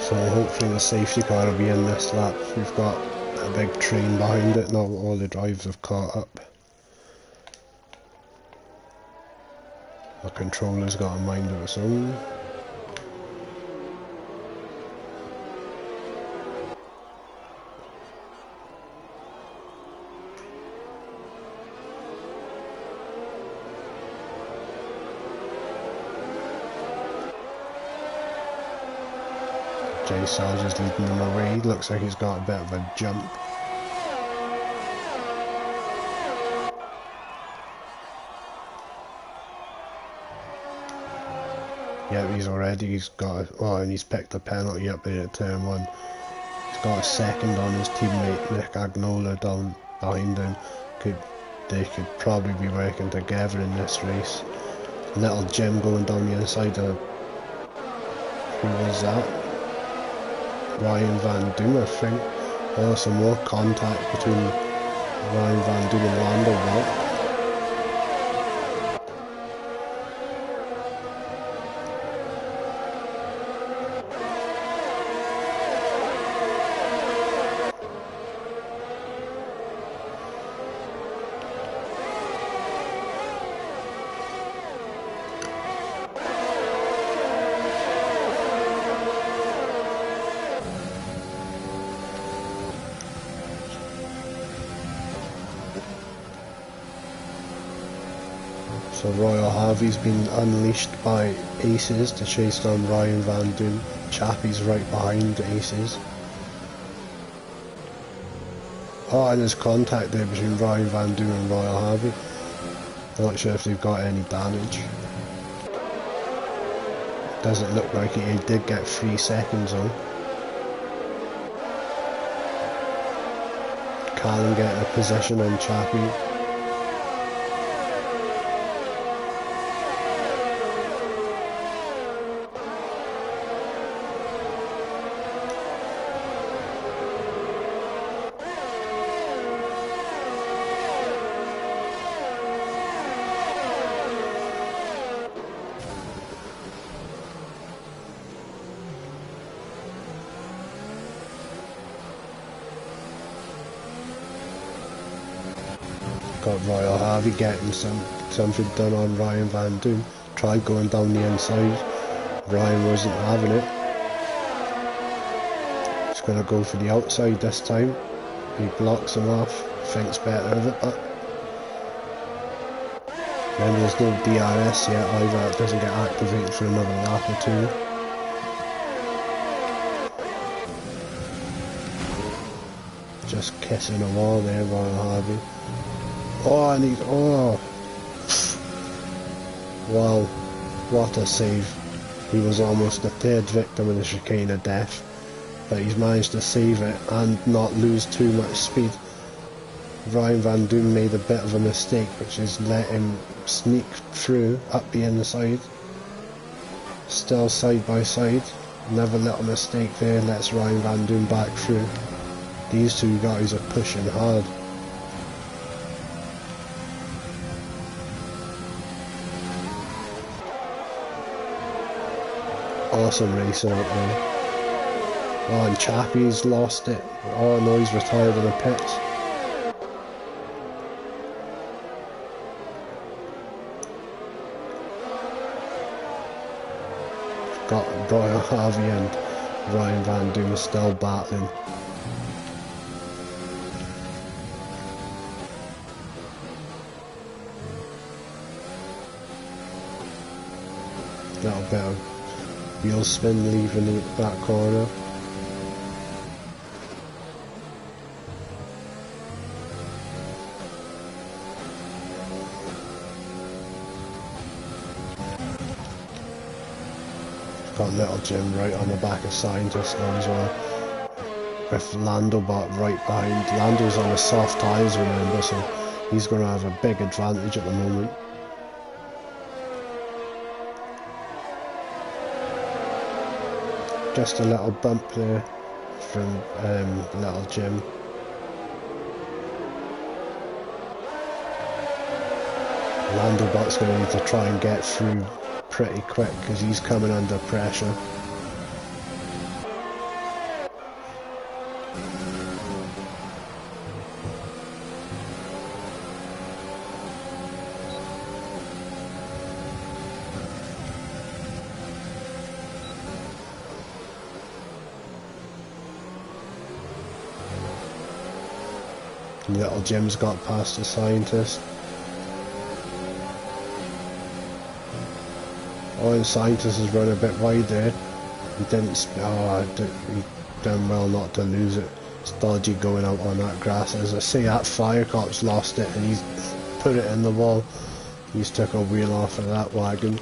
So hopefully the safety car will be in this lap. We've got a big train behind it, not all the drivers have caught up. The controller's got a mind of its own. Jay Sarge's leading them away. Looks like he's got a bit of a jump. Yeah, he's got and he's picked a penalty up there at turn 1. He's got a second on his teammate Nick Agnola down behind him. They could probably be working together in this race. Little Jim going down the inside of, who was that? Ryan Van Doom, I think. Oh, some more contact between Ryan Van Doom and Lando Walk. So Royal Harvey's been unleashed by Aces to chase down Ryan Van Doom. Chappie's right behind Aces. Oh, and there's contact there between Ryan Van Doom and Royal Harvey. I'm not sure if they've got any damage. Doesn't look like it. He did get 3 seconds on. Callum getting a position on Chappie. Got Royal Harvey getting something done on Ryan Van Doom. Tried going down the inside. Ryan wasn't having it. He's going to go for the outside this time. He blocks him off. Thinks better of it, but remember there's no DRS yet either. It doesn't get activated for another lap or 2. Just kissing a wall there, Royal Harvey. Oh, and he's, oh, wow, what a save. He was almost the 3rd victim of the chicane of death, but he's managed to save it and not lose too much speed. Ryan Van Doom made a bit of a mistake, which is let him sneak through up the inside. Still side by side, another little mistake there, lets Ryan Van Doom back through. These two guys are pushing hard. Awesome racing out there. Oh, and Chappie's lost it. Oh no, he's retired in the pits. Got Royal Harvey and Ryan Van Doom still battling. Little bit of wheel spin leaving the back corner. Got Little Jim right on the back of Scientist now as well. With Lando bot right behind. Lando's on the soft tyres, remember, so he's going to have a big advantage at the moment. Just a little bump there from Little Jim. Landobot's going to need to try and get through pretty quick because he's coming under pressure. Little Jim's got past the scientist. Oh, the scientist has run a bit wide there. He didn't. He done well not to lose it. It's dodgy going out on that grass. As I say, that fire cop's lost it and he's put it in the wall. He's took a wheel off of that wagon.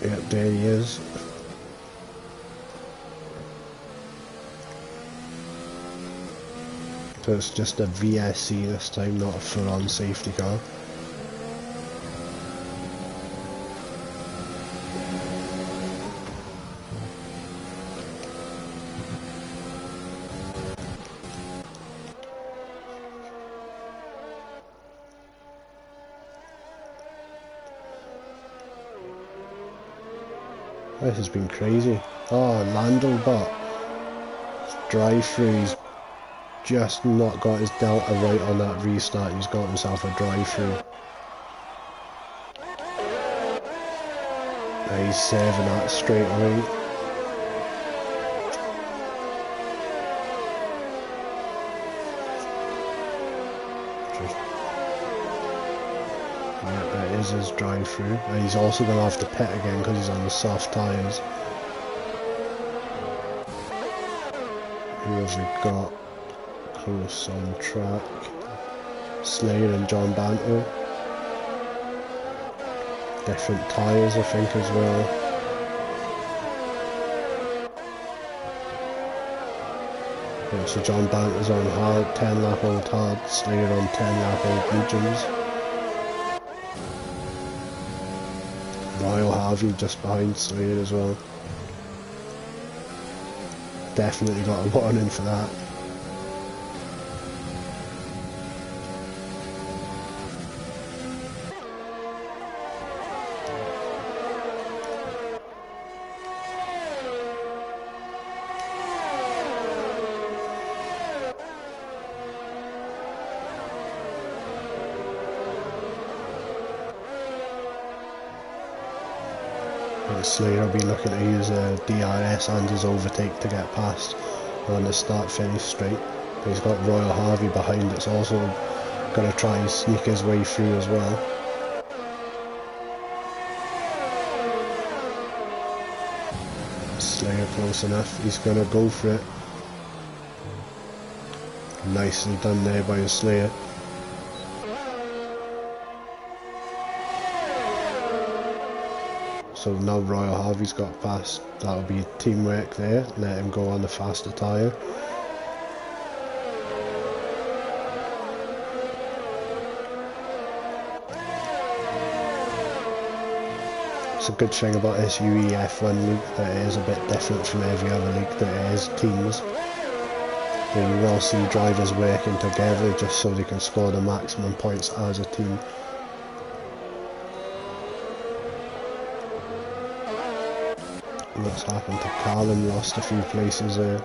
Yep, there he is. So it's just a VSC this time, not a full-on safety car. This has been crazy. Oh, Lando bot. Drive-through, he's just not got his delta right on that restart. He's got himself a drive-through. He's saving that straight away. That is his drive-through. And he's also going to have to pit again because he's on the soft tyres. Who have we got close on track? Slayer and John Banto. Different tyres I think as well. Yeah, so John Banto's on hard, 10 lap old hard, Slayer on 10 lap old mediums. Royal Harvey just behind Slayer as well. Definitely got a warning for that. Slayer will be looking to use DRS and his overtake to get past on the start-finish straight. But he's got Royal Harvey behind. It's also going to try and sneak his way through as well. Slayer close enough. He's going to go for it. Nicely done there by Slayer. So now Royal Harvey's got past, that'll be teamwork there, let him go on the faster tyre. It's a good thing about this UEF1 league that it is a bit different from every other league that it is teams. You will see drivers working together just so they can score the maximum points as a team. What's happened to Callum, lost a few places there.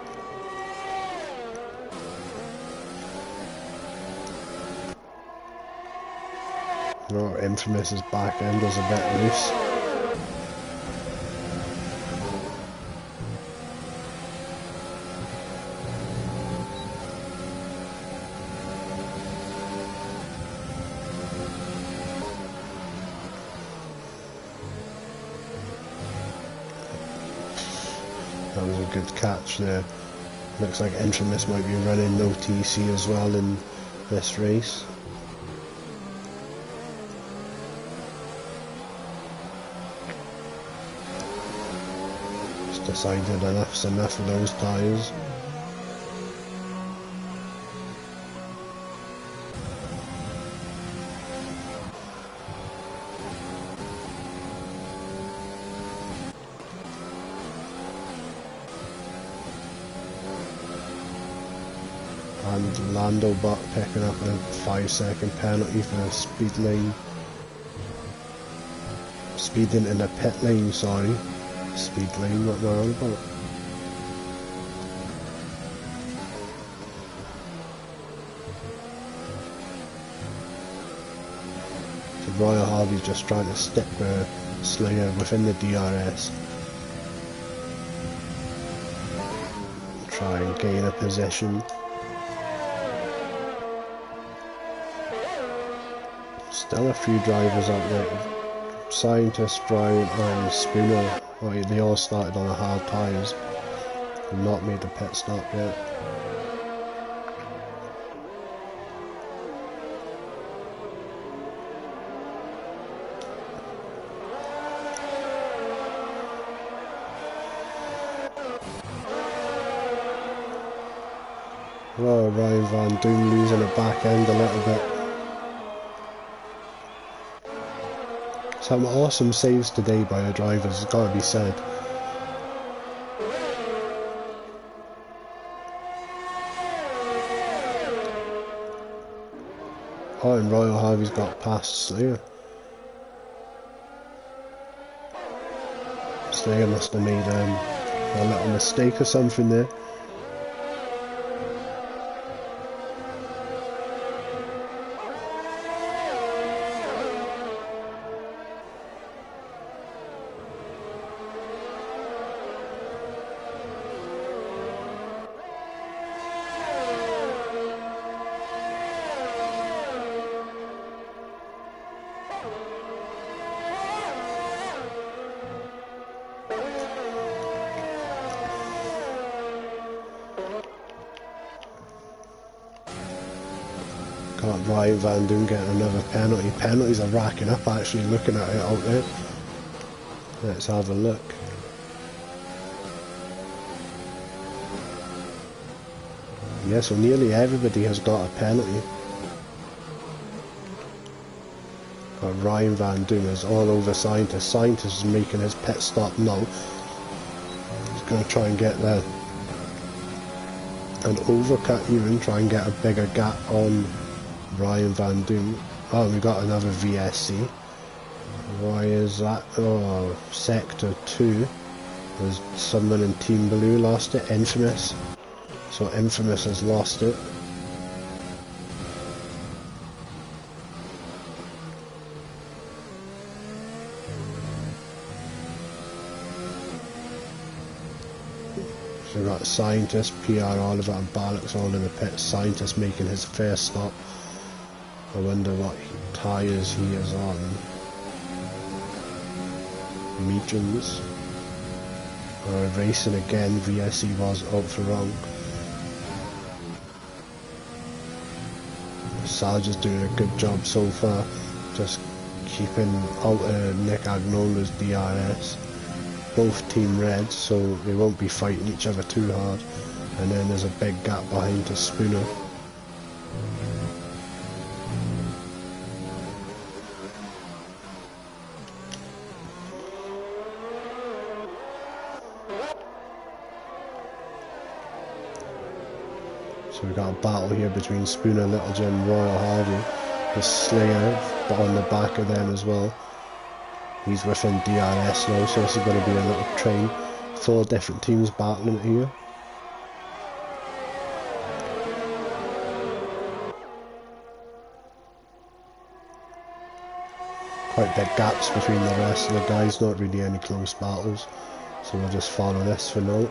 Oh, Infamous's back end was a bit loose. That was a good catch there. Looks like Infamous might be running no TC as well in this race. Just decided enough's enough of those tyres. And Lando Butt picking up a 5-second penalty for a speed lane. Speeding in the pit lane, sorry. Speed lane, what am I on about? So Royal Harvey's just trying to stick with Slayer within the DRS. Try and gain a position. Still a few drivers up there. Scientist, Brown and Spooner, well, they all started on the hard tyres. Not made the pit stop yet. Oh, Ryan Van Doom losing the back end a little bit. Some awesome saves today by the drivers, it's got to be said. Oh, and Royal Harvey's got past Slayer. Slayer must have made a little mistake or something there. Got Ryan Van Doom getting another penalty. Penalties are racking up actually, looking at it out there. Let's have a look. Yeah, so nearly everybody has got a penalty. But Ryan Van Doom is all over Scientist. Scientist is making his pit stop now. He's going to try and get there. And overcut even, try and get a bigger gap on Ryan Van Doom. Oh, we got another VSC. Why is that? Oh, Sector 2. There's someone in Team Blue lost it. Infamous. So Infamous has lost it. So we got Scientist, PR Oliver and Ballock's all in the pit. Scientist making his first stop. I wonder what tyres he is on. Mediums. Racing again, VSC was out for wrong. Sarge is doing a good job so far, just keeping out Nick Agnola's DRS. Both team red, so they won't be fighting each other too hard. And then there's a big gap behind to Spooner. So we've got a battle here between Spooner, Little Jim, Royal Harvey. The Slayer on the back of them as well. He's within DRS now, so this is going to be a little train. 4 different teams battling it here. Quite big gaps between the rest of the guys, not really any close battles. So we'll just follow this for now.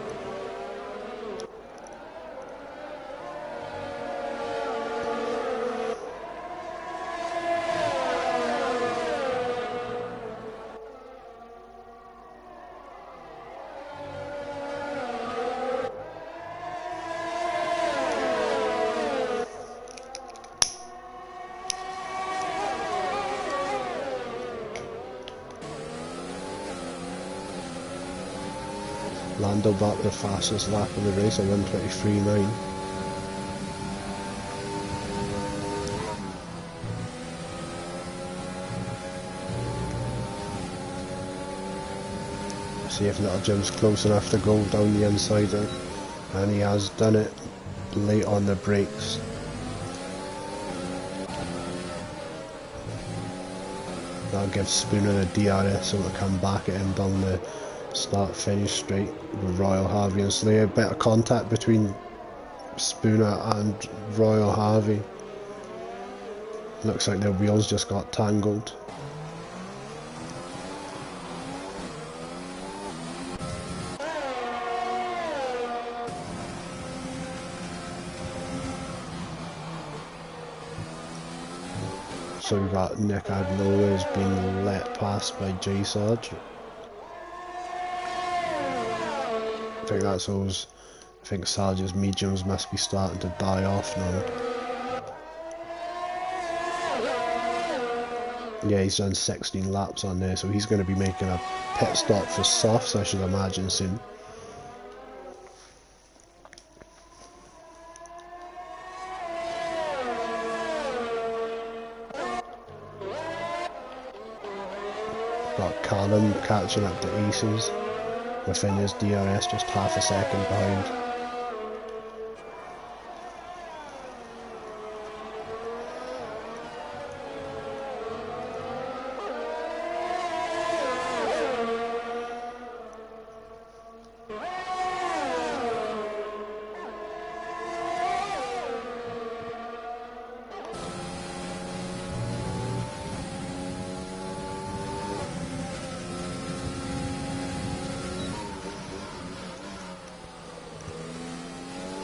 Lando back the fastest lap of the race at 1:23.9. See if Little Jim's close enough to go down the inside, and he has done it late on the brakes. That'll give Spooner a DRS so to come back at him down the start-finish straight with Royal Harvey and Slayer. Better contact between Spooner and Royal Harvey. Looks like their wheels just got tangled. So we got Nick Agnola has been let past by J Sarge. I think that's those. I think Sarge's mediums must be starting to die off now. Yeah, he's done 16 laps on there, so he's going to be making a pit stop for softs, I should imagine, soon. Got Callum catching up to Aces within his DRS, just half a second behind.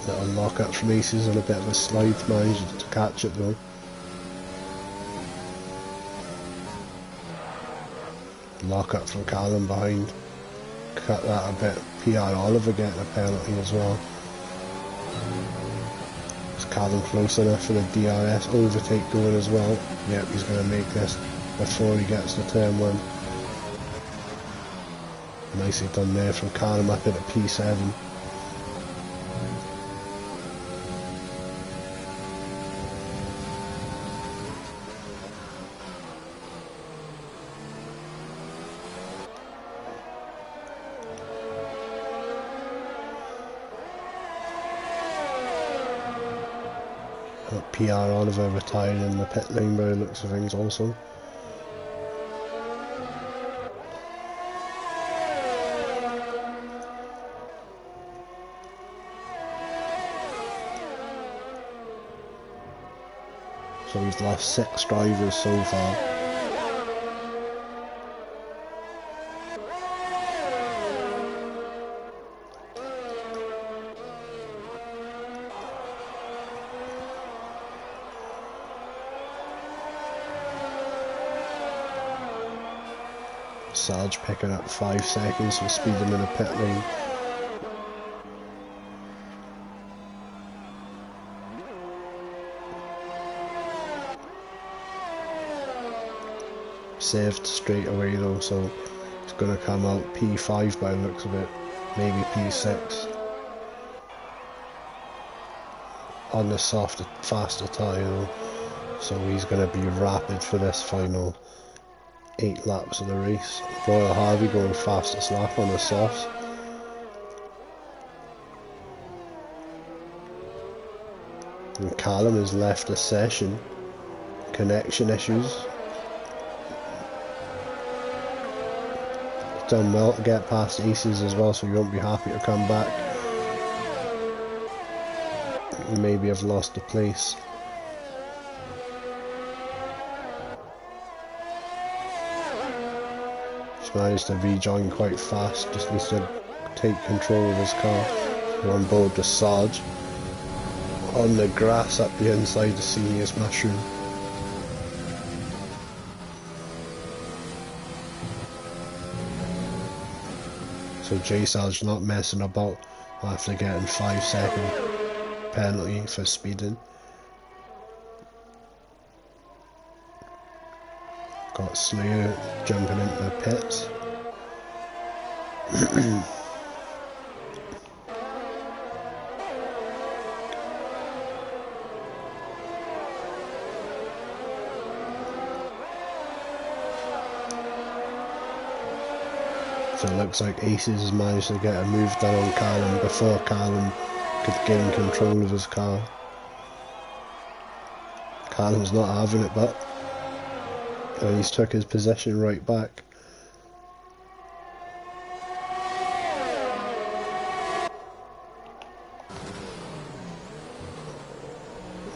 Little lock up from Aces and a bit of a slide, managed to catch it though. Lock up from Callum behind. Cut that a bit. PR Oliver getting a penalty as well. Is Callum close enough for the DRS overtake going as well? Yep, he's going to make this before he gets to turn 1. Nicely done there from Callum up into P7. PR Oliver retired in the pit lane by the looks of things also. So we've lost 6 drivers so far. Sarge picking up 5 seconds for speeding in the pit lane. Saved straight away though, so it's going to come out P5 by the looks of it, maybe P6. On the softer, faster tyre though, so he's going to be rapid for this final 8 laps of the race. Royal Harvey going fastest lap on the softs. And Callum has left the session. Connection issues. He's done well to get past Aces as well, so he won't be happy to come back. He maybe have lost the place. Managed to rejoin quite fast, just needs to take control of his car. We're on board the Sarge on the grass up the inside the Seniors Mushroom. So J Sarge not messing about after getting 5-second penalty for speeding. Got Slayer jumping into the pits. So it looks like Aces has managed to get a move done on Callum before Callum could gain control of his car. Callum's not having it, but and he's took his position right back.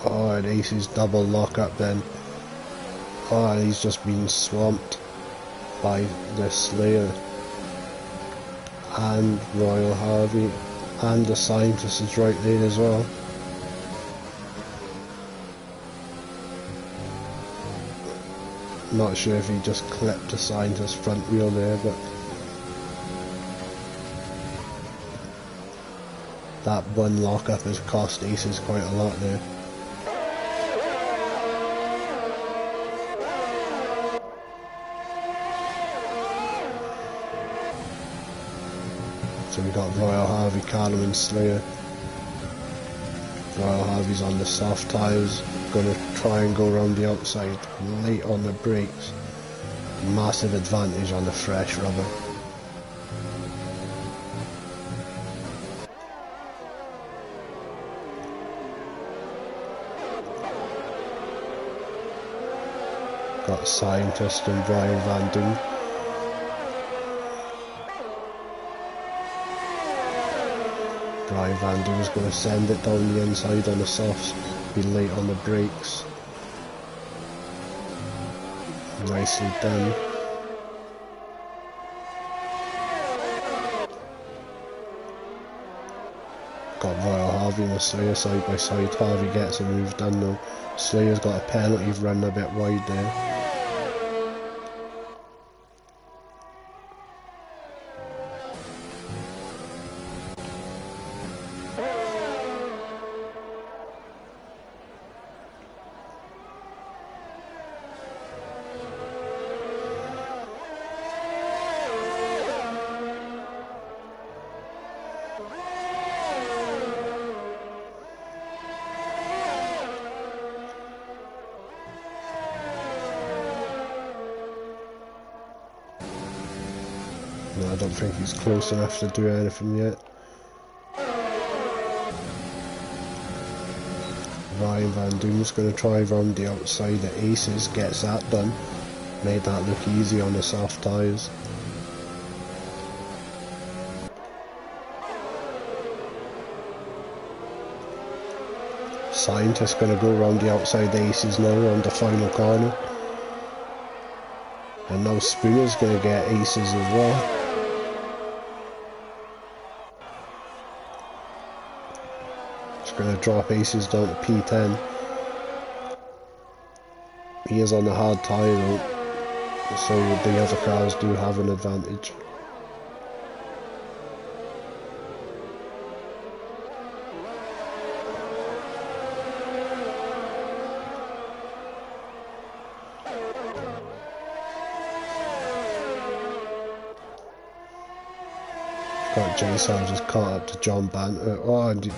Oh, and Ace's double lock up then. Oh, and he's just been swamped by the Slayer and Royal Harvey, and the Scientist is right there as well. Not sure if he just clipped a Scientist front wheel there, but that one lockup has cost Aces quite a lot there. So we got Royal Harvey, Callum and Slayer. Royal Harvey's on the soft tyres, going to try and go around the outside, late on the brakes. Massive advantage on the fresh rubber. Got Scientist and Brian Van Doon. Brian Van Doon's going to send it down the inside on the softs, be late on the brakes. Nicely done. Got Royal Harvey and Slayer side by side. Harvey gets a move done though. Slayer's got a penalty, run a bit wide there. No, I don't think he's close enough to do anything yet. Ryan Van Doon's going to try round the outside at Aces, gets that done. Made that look easy on the soft tyres. Scientist going to go round the outside Aces now on the final corner. And now Spooner's going to get Aces as well. Going to drop Aces down to P10. He is on a hard tyre though, so the other cars do have an advantage. Got J-Sam just caught up to John Banter. Oh, and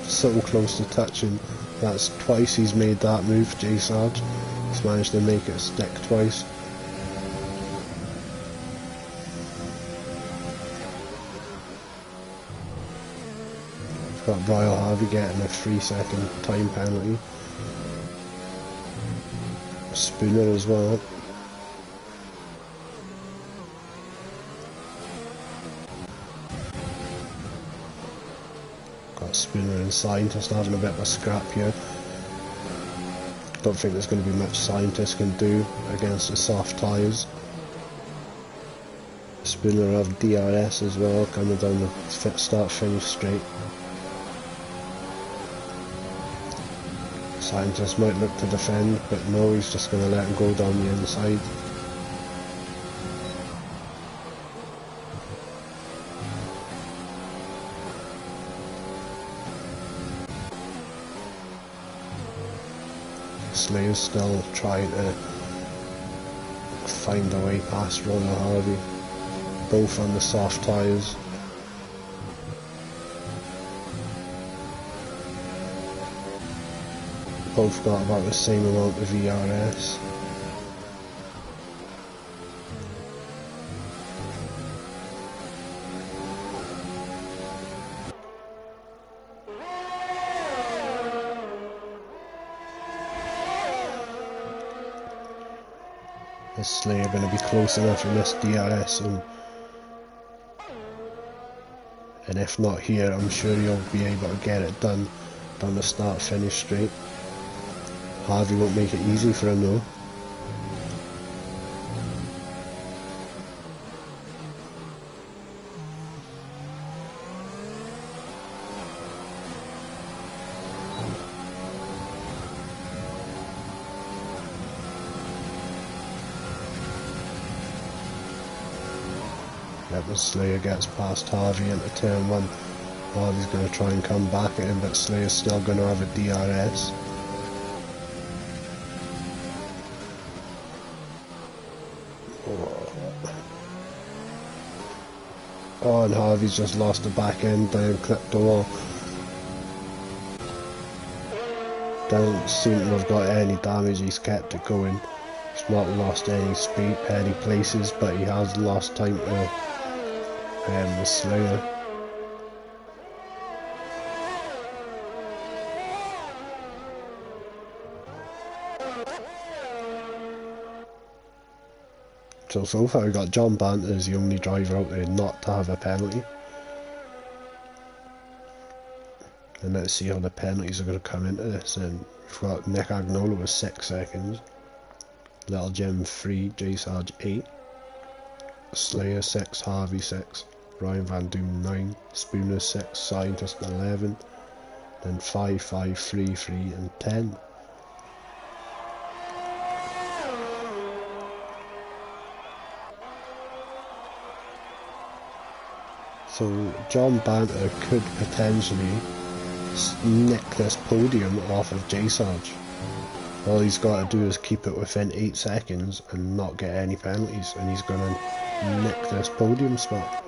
so close to touching. That's twice he's made that move, J-Sarge. He's managed to make it stick twice. We've got Royal Harvey getting a 3-second time penalty. Spooner as well. Spooner and Scientist having a bit of a scrap here. Don't think there's going to be much Scientist can do against the soft tyres. Spooner have DRS as well, coming down the start finish straight. Scientist might look to defend, but no, he's just going to let him go down the inside. Slayer's still trying to find a way past Royal Harvey, both on the soft tyres. Both got about the same amount of ERS. Is Slayer going to be close enough in this DRS, and if not here, I'm sure he'll be able to get it done down the start finish straight. Harvey won't make it easy for him though. Yep, the Slayer gets past Harvey into turn 1. Harvey's going to try and come back at him, but Slayer's still going to have a DRS. Oh, and Harvey's just lost the back end down, clipped the wall. Doesn't seem to have got any damage, he's kept it going. He's not lost any speed, any places, but he has lost time to the Slayer. So far we got John Banter as the only driver out there not to have a penalty. And let's see how the penalties are going to come into this. And we've got Nick Agnola with 6 seconds, Little Jim 3, J Sarge 8, Slayer 6, Harvey 6, Ryan Van Doom 9, Spooner 6, Scientist 11, then 5, 5, 3, 3 and 10. So John Banter could potentially nick this podium off of J Sarge. All he's got to do is keep it within 8 seconds and not get any penalties, and he's going to nick this podium spot.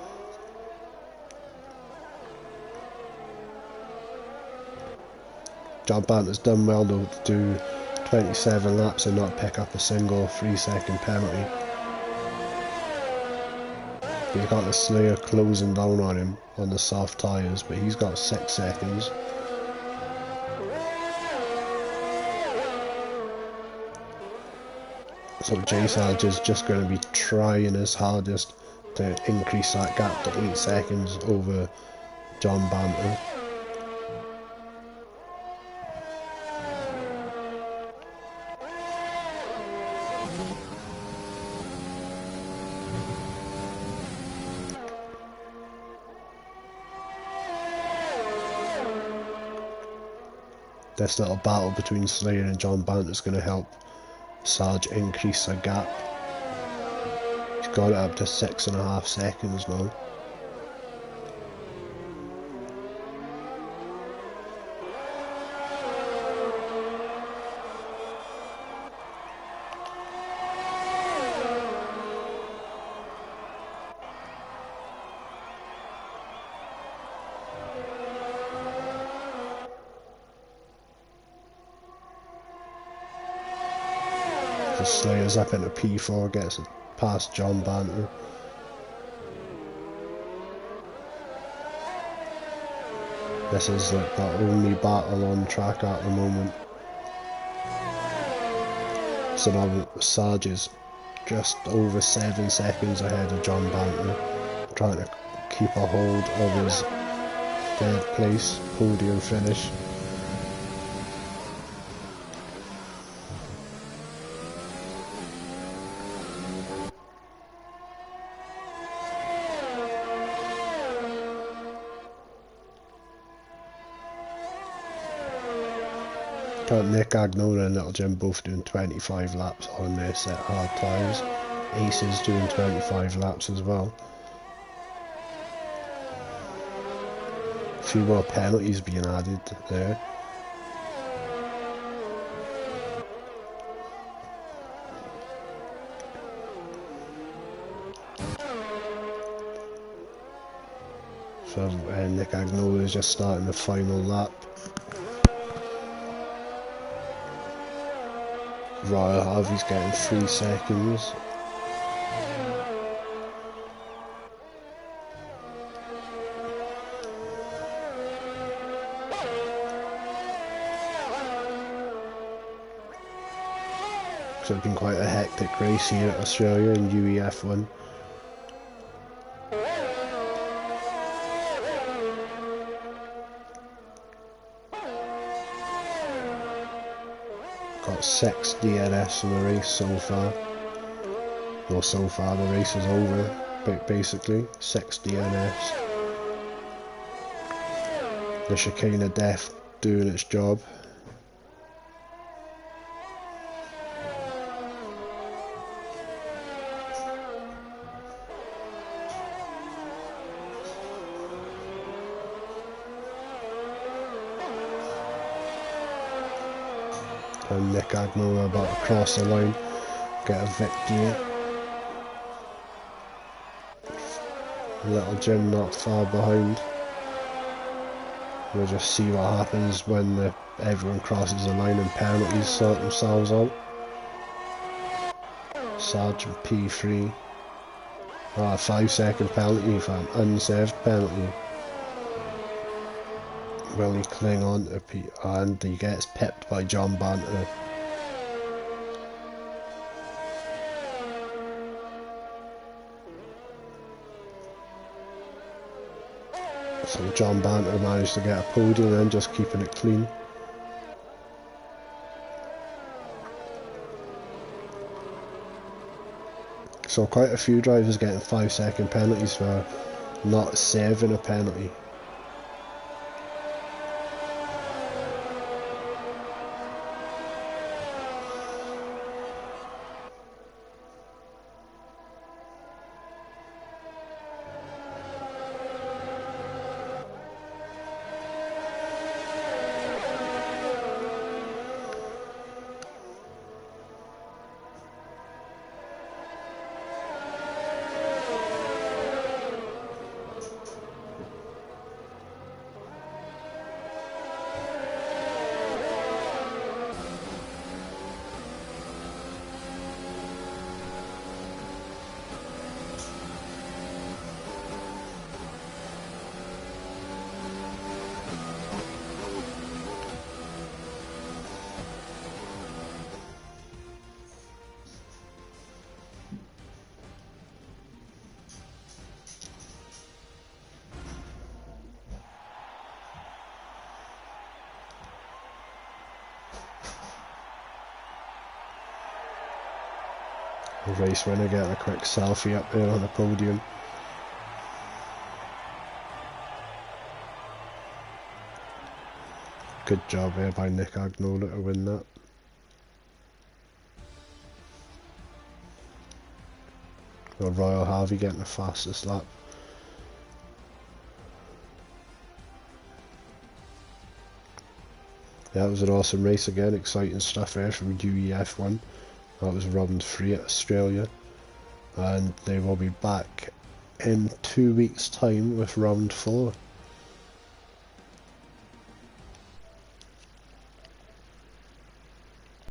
John Banter's done well though to do 27 laps and not pick up a single 3-second penalty. He's got the Slayer closing down on him on the soft tyres, but he's got 6 seconds. So J Sarge is just going to be trying his hardest to increase that gap to 8 seconds over John Banter. This little battle between Slayer and John Banter is going to help Sarge increase the gap. He's got it up to 6.5 seconds now. The Slayer's up into P4, gets it past John Banter. This is like the only battle on track at the moment. So now Sarge is just over 7 seconds ahead of John Banter, trying to keep a hold of his 3rd place podium finish. Got Nick Agnola and Little Jim both doing 25 laps on their set hard tyres. Ace is doing 25 laps as well. A few more penalties being added there. So Nick Agnola is just starting the final lap. Royal Harvey's getting 3 seconds. So it's been quite a hectic race here at Australia in UEF1. Got 6 DNFs in the race so far. Well, so far the race is over, basically. 6 DNFs. The chicane of death doing its job. and Nick Agnew are about to cross the line, get a victory. Little Jim not far behind. We'll just see what happens when everyone crosses the line and penalties sort themselves out. Sergeant P3. A 5-second penalty for an unsaved penalty. Will he cling on to and he gets pipped by John Banter. So John Banter managed to get a podium and just keeping it clean. So quite a few drivers getting 5-second penalties for not saving a penalty. The race winner getting a quick selfie up there on the podium. Good job here by Nick Agnola to win that. Well, Royal Harvey getting the fastest lap. Yeah, it was an awesome race again, exciting stuff here from UEF1. That was round 3 at Australia, and they will be back in 2 weeks' time with round 4.